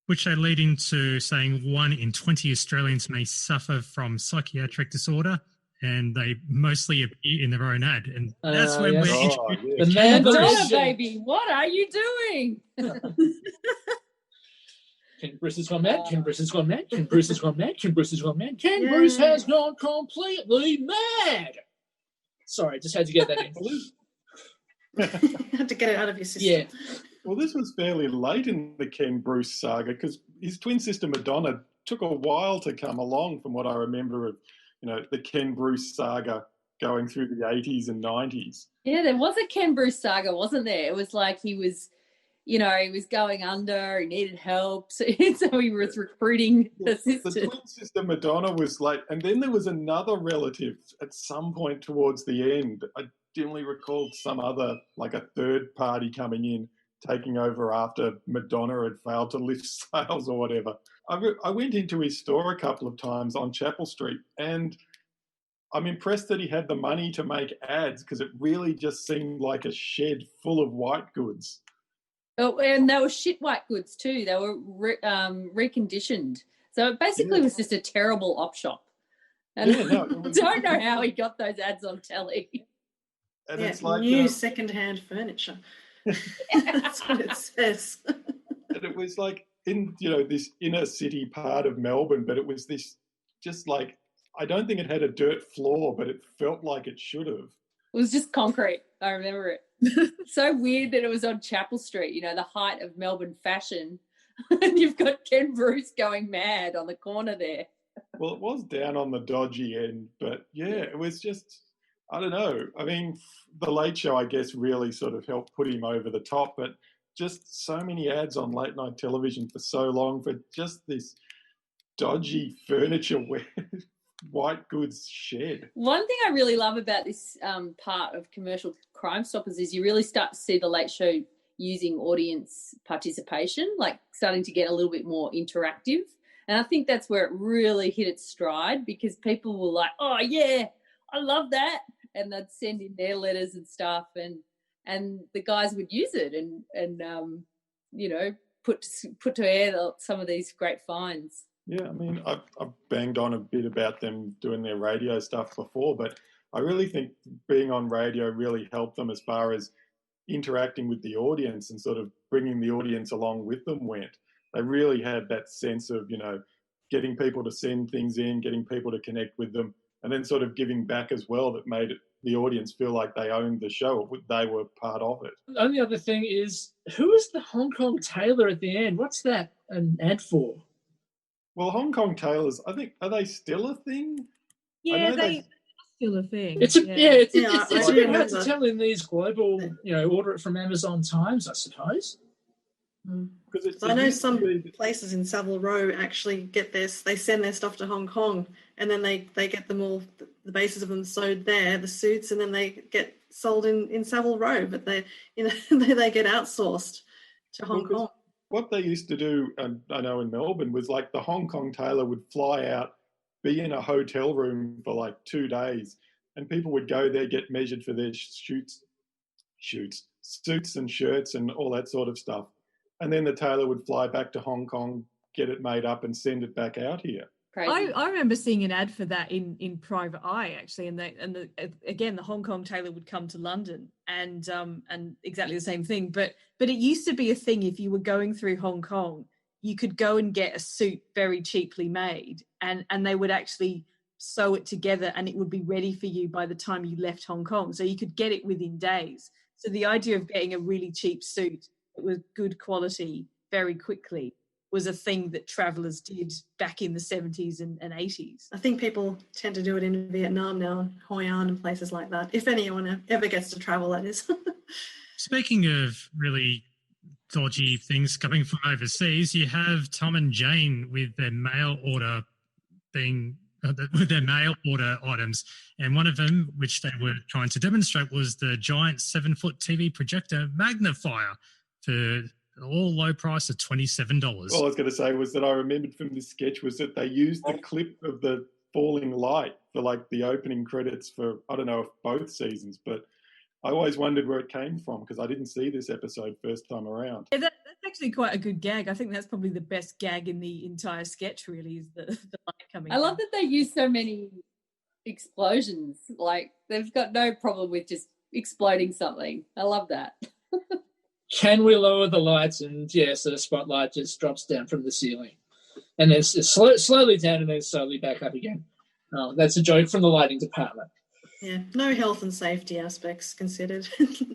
which they lead into saying 1 in 20 Australians may suffer from psychiatric disorder, and they mostly appear in their own ad. And that's when we're introduced the man Madonna, baby, what are you doing? Ken Bruce has gone mad. Ken Bruce has gone mad. Ken Bruce has gone mad. Ken Bruce has gone mad. Ken Bruce has gone completely mad. Sorry, just had to get that in. Had to get it out of your system. Yeah. Well, this was fairly late in the Ken Bruce saga because his twin sister Madonna took a while to come along, from what I remember of, the Ken Bruce saga going through the 80s and 90s. Yeah, there was a Ken Bruce saga, wasn't there? It was like he was going under, he needed help, so he was recruiting assistants. The twin sister Madonna was like, and then there was another relative at some point towards the end. I dimly recalled some other, like a third party coming in, taking over after Madonna had failed to lift sales or whatever. I went into his store a couple of times on Chapel Street, and I'm impressed that he had the money to make ads, because it really just seemed like a shed full of white goods. Oh, and they were shit white goods too. They were reconditioned. So it basically was just a terrible op shop. And I don't know how he got those ads on telly. And it's like new second-hand furniture. That's what it says. And it was like in, this inner city part of Melbourne, but it was this just like, I don't think it had a dirt floor, but it felt like it should have. It was just concrete. I remember it. So weird that it was on Chapel Street, the height of Melbourne fashion. And you've got Ken Bruce going mad on the corner there. Well, it was down on the dodgy end, but it was just, I don't know. I mean, The Late Show, I guess, really sort of helped put him over the top, but just so many ads on late night television for so long for just this dodgy furniture white goods shed. One thing I really love about this part of Commercial Crime Stoppers is you really start to see The Late Show using audience participation, like starting to get a little bit more interactive. And I think that's where it really hit its stride, because people were like, oh, yeah, I love that. And they'd send in their letters and stuff, and the guys would use it and put to air some of these great finds. Yeah, I mean, I've banged on a bit about them doing their radio stuff before, but I really think being on radio really helped them as far as interacting with the audience and sort of bringing the audience along with them went. They really had that sense of, getting people to send things in, getting people to connect with them, and then sort of giving back as well, that made the audience feel like they owned the show, they were part of it. The only other thing is, who is the Hong Kong tailor at the end? What's that an ad for? Well, Hong Kong tailors, I think, are they still a thing? Yeah, they're still a thing. It's a bit hard to tell in these global, order it from Amazon times, I suppose. So I know some places in Savile Row actually they send their stuff to Hong Kong, and then they get them all, the bases of them sewed there, the suits, and then they get sold in Savile Row, but they get outsourced to Hong Kong. What they used to do, I know in Melbourne, was like the Hong Kong tailor would fly out, be in a hotel room for like 2 days, and people would go there, get measured for their suits and shirts and all that sort of stuff. and then the tailor would fly back to Hong Kong, get it made up, and send it back out here. I remember seeing an ad for that in Private Eye, actually, and again the Hong Kong tailor would come to London and exactly the same thing. But it used to be a thing. If you were going through Hong Kong, you could go and get a suit very cheaply made, and they would actually sew it together, and it would be ready for you by the time you left Hong Kong. So you could get it within days. So the idea of getting a really cheap suit that was good quality very quickly was a thing that travellers did back in the 70s and 80s. I think people tend to do it in Vietnam now, Hoi An and places like that, if anyone ever gets to travel, that is. Speaking of really dodgy things coming from overseas, you have Tom and Jane with their mail order items, and one of them, which they were trying to demonstrate, was the giant 7-foot TV projector magnifier for all low price of $27. All I was going to say was that I remembered from this sketch was that they used the clip of the falling light for like the opening credits for, I don't know if both seasons, but I always wondered where it came from because I didn't see this episode first time around. Yeah, that's actually quite a good gag. I think that's probably the best gag in the entire sketch, really, is the light coming. I love that they use so many explosions. Like, they've got no problem with just exploding something. I love that. Can we lower the lights? And yes, the spotlight just drops down from the ceiling. And then it's slowly down and then slowly back up again. Oh, that's a joke from the lighting department. Yeah, no health and safety aspects considered.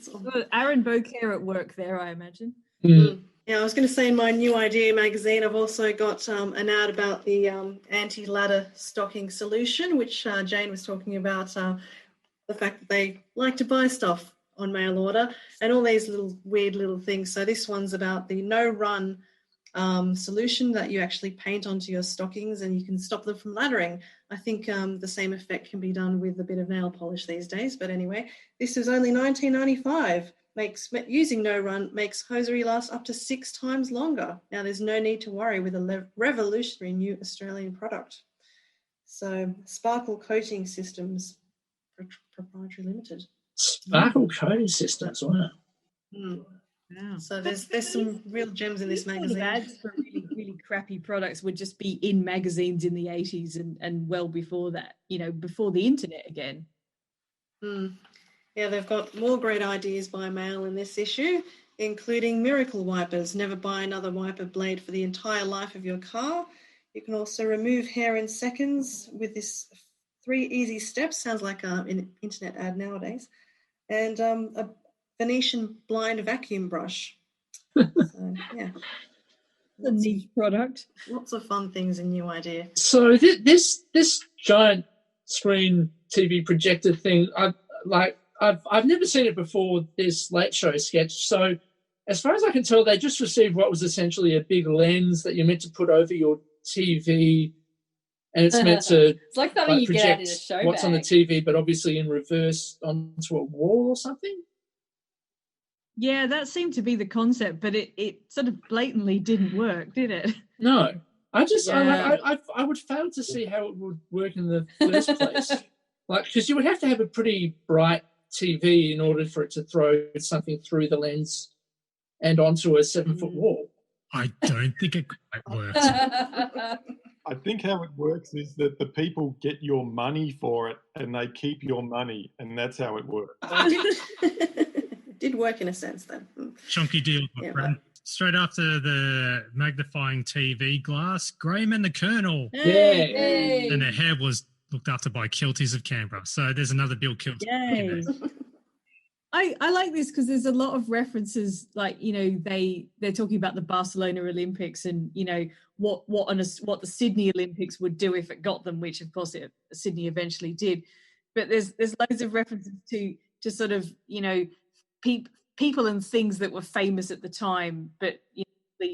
Well, Aaron Beauclair at work there, I imagine. Mm. Yeah, I was going to say in my New Idea magazine, I've also got an ad about the anti-ladder stocking solution, which Jane was talking about, the fact that they like to buy stuff on mail order and all these little weird little things. So this one's about the no-run solution that you actually paint onto your stockings and you can stop them from laddering. I think the same effect can be done with a bit of nail polish these days. But anyway, this is only $19.95. Using no-run makes hosiery last up to 6 times longer. Now there's no need to worry with a revolutionary new Australian product. So Sparkle Coating Systems, Proprietary Limited. Sparkle coating systems, wow. Wow. So there's some real gems in this magazine. Ads for really, really crappy products would just be in magazines in the 80s and well before that, before the internet again. Yeah, they've got more great ideas by mail in this issue, including miracle wipers. Never buy another wiper blade for the entire life of your car. You can also remove hair in seconds with this 3 easy steps. Sounds like an internet ad nowadays. And a Venetian blind vacuum brush. So, yeah. A niche product. Lots of fun things in New Idea. So this giant screen TV projector thing, I've never seen it before this Late Show sketch. So as far as I can tell, they just received what was essentially a big lens that you're meant to put over your TV, and it's meant to it's like something you get out in a show what's bag. on the TV, but obviously in reverse onto a wall or something. Yeah, that seemed to be the concept, but it sort of blatantly didn't work, did it? No, I would fail to see how it would work in the first place. Because you would have to have a pretty bright TV in order for it to throw something through the lens and onto a 7-foot wall. I don't think it quite works. I think how it works is that the people get your money for it and they keep your money, and that's how it works. It did work in a sense, then. Chunky deal, my friend. Straight after the magnifying TV glass, Graham and the Colonel. Hey. And their hair was looked after by Kilties of Canberra. So there's another Bill Kilty. Yay. I like this because there's a lot of references, like, they're talking about the Barcelona Olympics and, what the Sydney Olympics would do if it got them, which of course Sydney eventually did. But there's loads of references to sort of, people and things that were famous at the time, but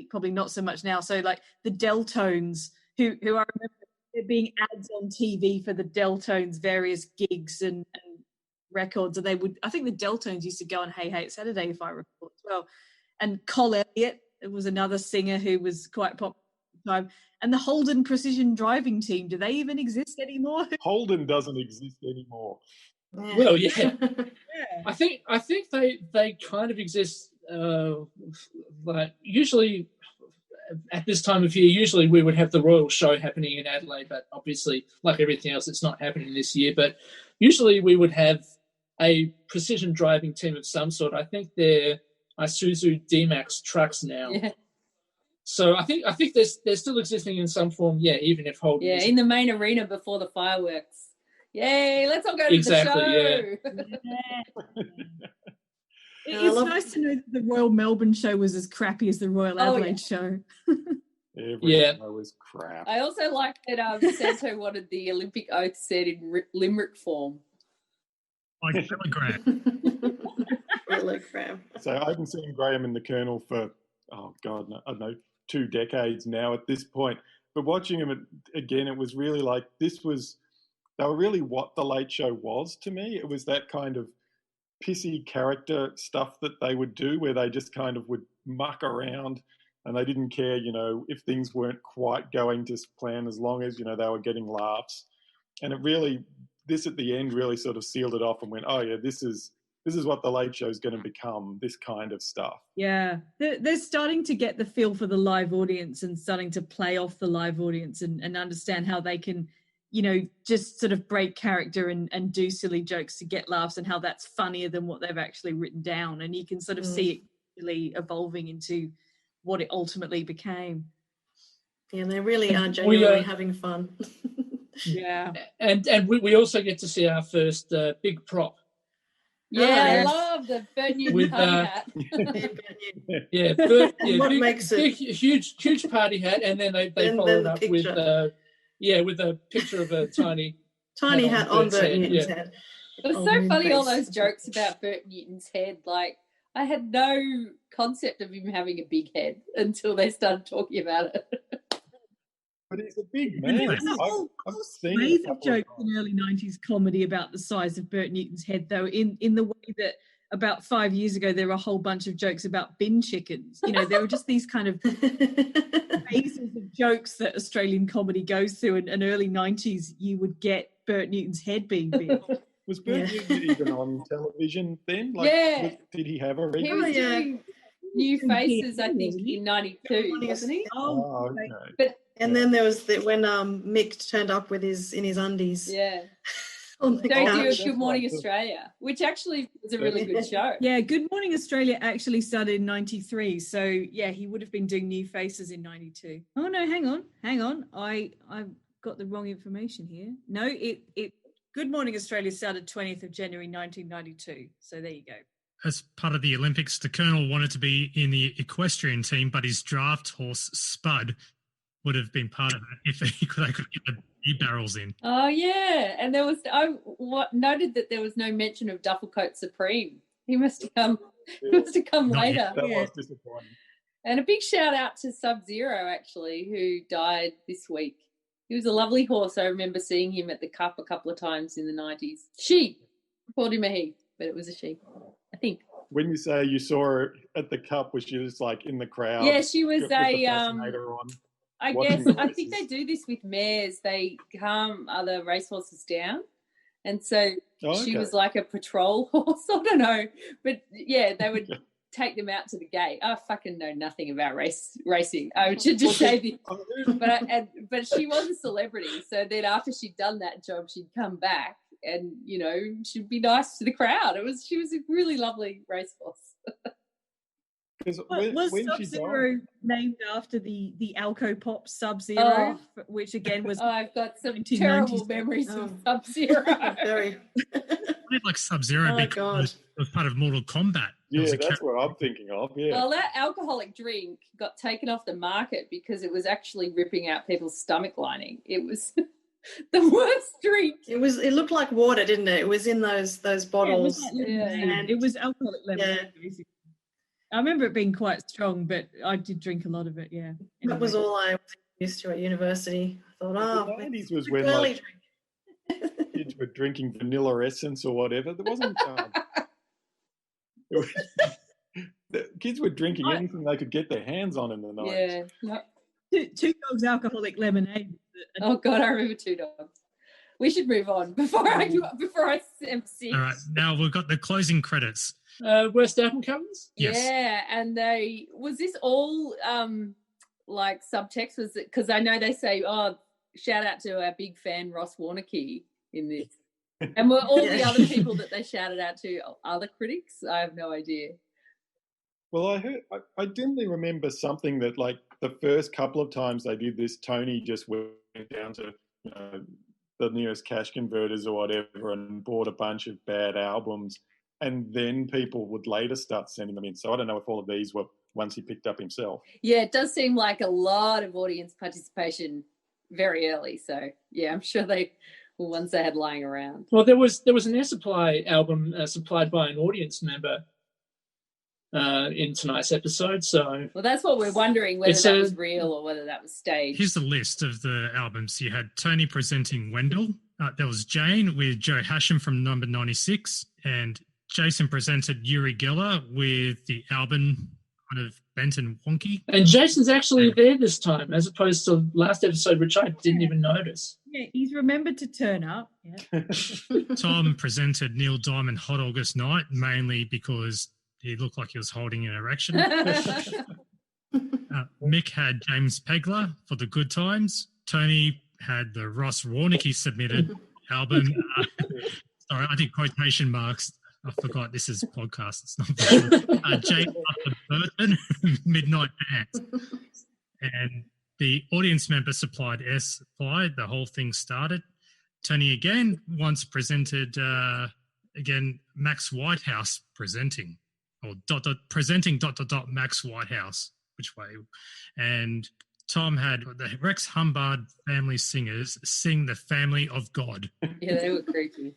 probably not so much now. So like the Deltones, who I remember there being ads on TV for the Deltones, various gigs and records, and I think the Deltones used to go on Hey Hey It's Saturday, if I recall as well. And Col Elliott was another singer who was quite popular at the time. And the Holden Precision Driving Team, do they even exist anymore? Holden doesn't exist anymore. Well, yeah. I think they kind of exist like usually at this time of year, usually we would have the Royal Show happening in Adelaide, but obviously, like everything else, it's not happening this year. But usually we would have a precision driving team of some sort. I think they're Isuzu D-Max trucks now. Yeah. So I think they're still existing in some form, even if Holden Yeah, in the main arena before the fireworks. Yay, let's all go to the show. Yeah. It's nice to know that the Royal Melbourne show was as crappy as the Royal Adelaide show. Every show was crap. I also like that Santo wanted the Olympic oath said in limerick form. Like telegram. Telegram. So I've been seeing Graham and the Colonel for, I don't know, 2 decades now at this point. But watching him again, it was really like they were really what The Late Show was to me. It was that kind of pissy character stuff that they would do where they just kind of would muck around and they didn't care, if things weren't quite going to plan as long as, they were getting laughs. And it really, this at the end really sort of sealed it off and went, oh yeah, this is what The Late Show is going to become, this kind of stuff. Yeah, they're starting to get the feel for the live audience and starting to play off the live audience and understand how they can, just sort of break character and do silly jokes to get laughs and how that's funnier than what they've actually written down. And you can sort of see it really evolving into what it ultimately became. Yeah, and they really are genuinely having fun. Yeah. And we also get to see our first big prop. Yeah, I love the Bert Newton party hat. What makes it huge party hat, and then they followed up with a picture of a tiny hat on Bert Newton's head. It was so funny, all those jokes about Bert Newton's head. Like, I had no concept of him having a big head until they started talking about it. But he's a big man. I've seen jokes in early 90s comedy about the size of Bert Newton's head, though, in the way that about 5 years ago there were a whole bunch of jokes about bin chickens. There were just these kind of phases of jokes that Australian comedy goes through, and early 90s you would get Bert Newton's head being big. Was Bert Newton even on television then? Did he have a regular? He was doing New Faces, I think, in 92, wasn't he? Oh, okay. And then there was when Mick turned up in his undies. Yeah. Don't do a Good Morning Australia, which actually was a really good show. Yeah, Good Morning Australia actually started in 93. So, yeah, he would have been doing New Faces in 92. Oh, no, hang on. I've got the wrong information here. No, it Good Morning Australia started 20th of January 1992. So there you go. As part of the Olympics, the Colonel wanted to be in the equestrian team, but his draft horse, Spud, would have been part of it if they could get the beer barrels in. Oh, yeah. And there was, I noted that there was no mention of Dufflecoat Supreme. He must have come later. That was disappointing. And a big shout out to Sub-Zero, actually, who died this week. He was a lovely horse. I remember seeing him at the Cup a couple of times in the 90s. She called him a he, but it was a she, I think. When you say you saw her at the Cup, was she just like in the crowd? Yeah, she was I think they do this with mares. They calm other racehorses down. And so she was like a patrol horse. I don't know. But, yeah, they would take them out to the gate. I fucking know nothing about racing. I should just say this. But she was a celebrity. So then after she'd done that job, she'd come back and, she'd be nice to the crowd. She was a really lovely racehorse. Was Sub-Zero named after the Alco Pop Sub-Zero, which again was... I've got some terrible memories of Sub-Zero. Very. I did like Sub-Zero because it was part of Mortal Kombat. Yeah, that's what I'm thinking of, yeah. Well, that alcoholic drink got taken off the market because it was actually ripping out people's stomach lining. It was the worst drink. It looked like water, didn't it? It was in those bottles. It was alcoholic lemonade, basically. I remember it being quite strong, but I did drink a lot of it, yeah. Anyway. That was all I was used to at university. I thought, the 90s was when kids were drinking vanilla essence or whatever. There wasn't... the kids were drinking anything they could get their hands on in the 90s. Yeah. Two Dogs alcoholic lemonade. Oh, God, I remember Two Dogs. We should move on before I am sick. All right, now we've got the closing credits. Worst album covers? Yes. Yeah, and was this all like subtext? Was it because I know they say, "Oh, shout out to our big fan Ross Warnocky" in this, and were all the other people that they shouted out to other critics? I have no idea. Well, I dimly remember something that, like, the first couple of times they did this, Tony just went down to the nearest cash converters or whatever and bought a bunch of bad albums, and then people would later start sending them in. So I don't know if all of these were ones he picked up himself. Yeah, it does seem like a lot of audience participation very early. So yeah, I'm sure they were ones they had lying around. Well, there was an Air Supply album supplied by an audience member in tonight's episode. So well, that's what we're wondering, whether that was real or whether that was staged. Here's the list of the albums. You had Tony presenting Wendell. There was Jane with Joe Hashem from number 96, and Jason presented Uri Geller with the album kind of bent and wonky. And Jason's actually there this time, as opposed to last episode, which I didn't even notice. Yeah, he's remembered to turn up. Yeah. Tom presented Neil Diamond Hot August Night, mainly because he looked like he was holding an erection. Mick had James Pegler for The Good Times. Tony had the Ross Warnocky submitted album. Sorry, I did quotation marks. I forgot this is podcast. It's not Jake Arthur Burton, Midnight Dance. And the audience member supplied Air Supply. The whole thing started. Tony again once presented, Max Whitehouse presenting. Or presenting ... Max Whitehouse, which way? And Tom had the Rex Humbard family singers sing The Family of God. Yeah, they were creepy.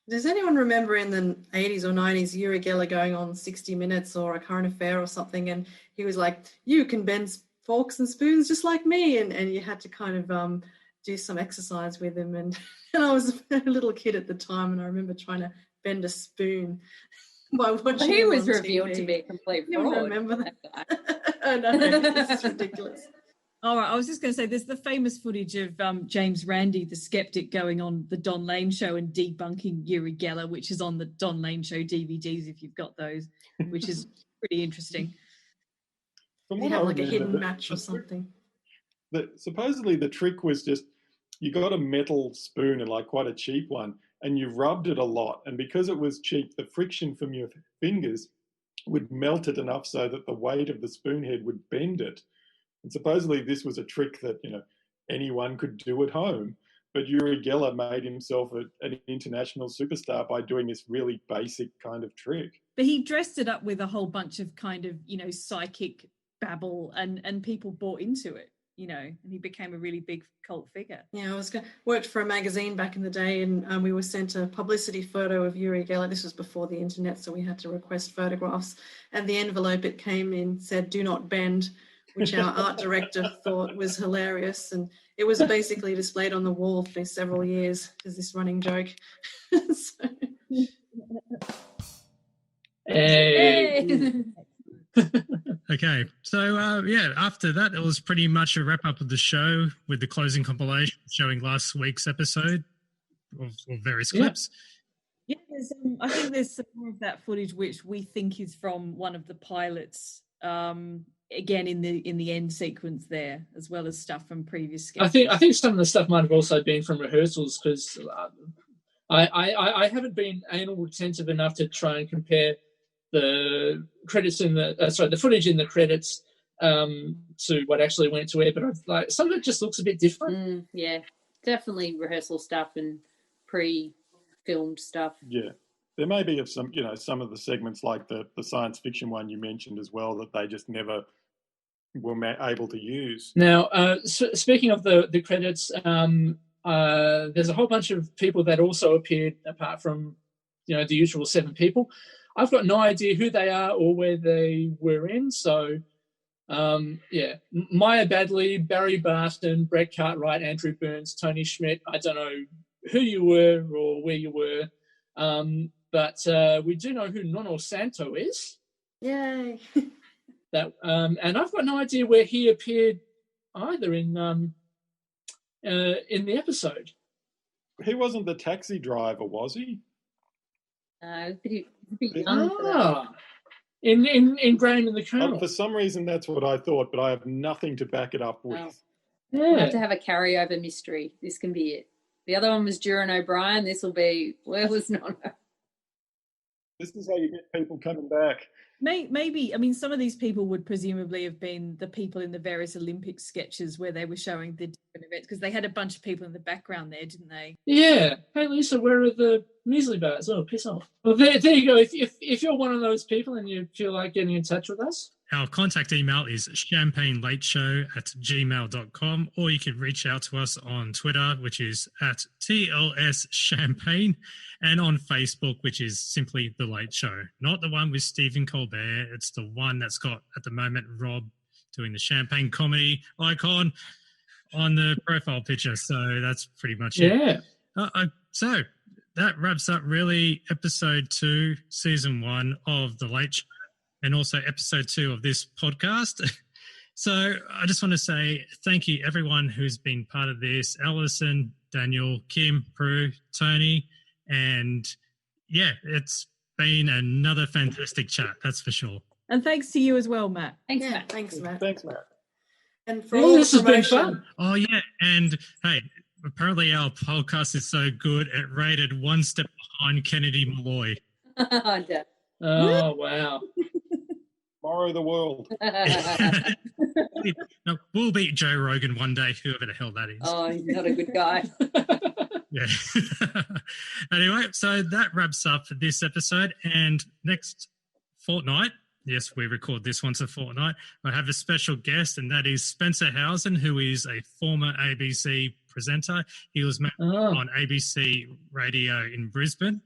Does anyone remember in the 80s or 90s Uri Geller going on 60 Minutes or A Current Affair or something, and he was like, you can bend forks and spoons just like me, and you had to kind of do some exercise with him. And I was a little kid at the time, and I remember trying to bend a spoon by watching He him was on revealed TV. to be a complete You fraud. remember that? I know, this is ridiculous. All right, I was just going to say, there's the famous footage of James Randi, the skeptic, going on the Don Lane show and debunking Uri Geller, which is on the Don Lane show DVDs, if you've got those, which is pretty interesting. You have like a hidden match or something. Supposedly the trick was just, you got a metal spoon, and like quite a cheap one, and you rubbed it a lot. And because it was cheap, the friction from your fingers would melt it enough so that the weight of the spoon head would bend it. And supposedly this was a trick that, anyone could do at home. But Uri Geller made himself an international superstar by doing this really basic kind of trick. But he dressed it up with a whole bunch of kind of, psychic babble, and people bought into it, and he became a really big cult figure. Yeah, worked for a magazine back in the day, and we were sent a publicity photo of Uri Geller. This was before the internet, so we had to request photographs. And the envelope it came in said, "Do not bend," which our art director thought was hilarious. And it was basically displayed on the wall for several years as this running joke. Hey. Okay, so after that, it was pretty much a wrap up of the show with the closing compilation showing last week's episode of various clips. Yeah, I think there's some more of that footage which we think is from one of the pilots. Again, in the end sequence there, as well as stuff from previous sketches. I think some of the stuff might have also been from rehearsals, because I haven't been anal retentive enough to try and compare the credits in the footage in the credits to what actually went to air. But some of it just looks a bit different. Yeah, definitely rehearsal stuff and pre-filmed stuff. Yeah. There may be some of the segments like the science fiction one you mentioned as well that they just never were able to use. Now, speaking of the credits, there's a whole bunch of people that also appeared apart from the usual 7 people. I've got no idea who they are or where they were in. So, Maya Badley, Barry Barton, Brett Cartwright, Andrew Burns, Tony Schmidt. I don't know who you were or where you were. But we do know who Nono Santo is. Yay. And I've got no idea where he appeared either in the episode. he wasn't the taxi driver, was he? A bit young for that. Ah, in Graham and the Colonel. For some reason, that's what I thought, but I have nothing to back it up with. Oh. We'll have to Yeah. have a carryover mystery. This can be it. The other one was Duran O'Brien. This will be, where was Nono? This is how you get people coming back. Maybe, I mean, some of these people would presumably have been the people in the various Olympic sketches where they were showing the different events, because they had a bunch of people in the background there, didn't they? Yeah. Hey, Lisa, where are the muesli bars? Oh, piss off. Well, there you go. If you're one of those people and you feel like getting in touch with us, Our contact email is champagnelateshow@gmail.com, or you can reach out to us on Twitter, which is @TLSChampagne, and on Facebook, which is simply The Late Show. Not the one with Stephen Colbert. It's the one that's got, at the moment, Rob doing the champagne comedy icon on the profile picture. So that's pretty much it. yeah. So that wraps up really episode 2, season 1 of The Late Show, and also episode 2 of this podcast. So I just want to say thank you, everyone who's been part of this. Alison, Daniel, Kim, Prue, Tony, and yeah, it's been another fantastic chat, that's for sure. And thanks to you as well, Matt. Thanks, Yeah, Matt. thanks, Matt. Thanks, Matt. And for Yeah, all this the has been promotion. fun. Oh, yeah, and hey, apparently our podcast is so good, it rated one step behind Kennedy Malloy. Oh, wow. Tomorrow the world. No, we'll beat Joe Rogan one day, whoever the hell that is. Oh, he's not a good guy. Yeah. Anyway, so that wraps up this episode. And next fortnight, yes, we record this once a fortnight, I have a special guest, and that is Spencer Hausen, who is a former ABC presenter. He was on ABC Radio in Brisbane.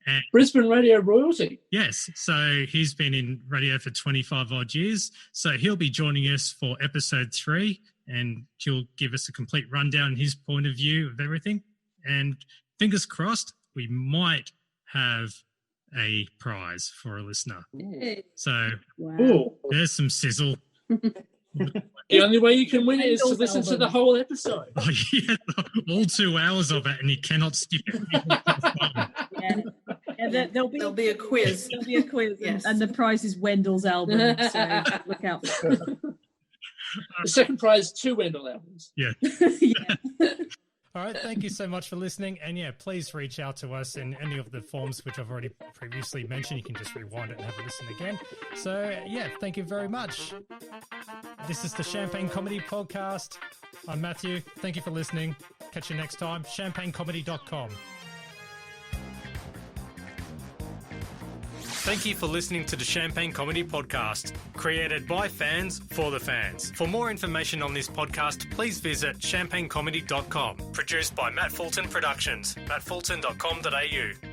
And Brisbane Radio royalty. yes, so he's been in radio for 25 odd years. So he'll be joining us for episode 3, and he'll give us a complete rundown, his point of view of everything. And fingers crossed, we might have a prize for a listener. Yeah. So Ooh. there's some sizzle. The only way you can win it is to listen to the whole episode. Oh, yeah, all 2 hours of it, and you cannot skip it. And there'll be a quiz. There'll be a quiz, Yes. and the prize is Wendell's album. So look out for it. The second prize, 2 Wendell albums. Yeah. Yeah. All right, thank you so much for listening. And yeah, please reach out to us in any of the forms which I've already previously mentioned. You can just rewind it and have a listen again. So yeah, thank you very much. This is the Champagne Comedy Podcast. I'm Matthew. Thank you for listening. Catch you next time. ChampagneComedy.com. Thank you for listening to the Champagne Comedy Podcast, created by fans for the fans. For more information on this podcast, please visit champagnecomedy.com. Produced by Matt Fulton Productions, mattfulton.com.au.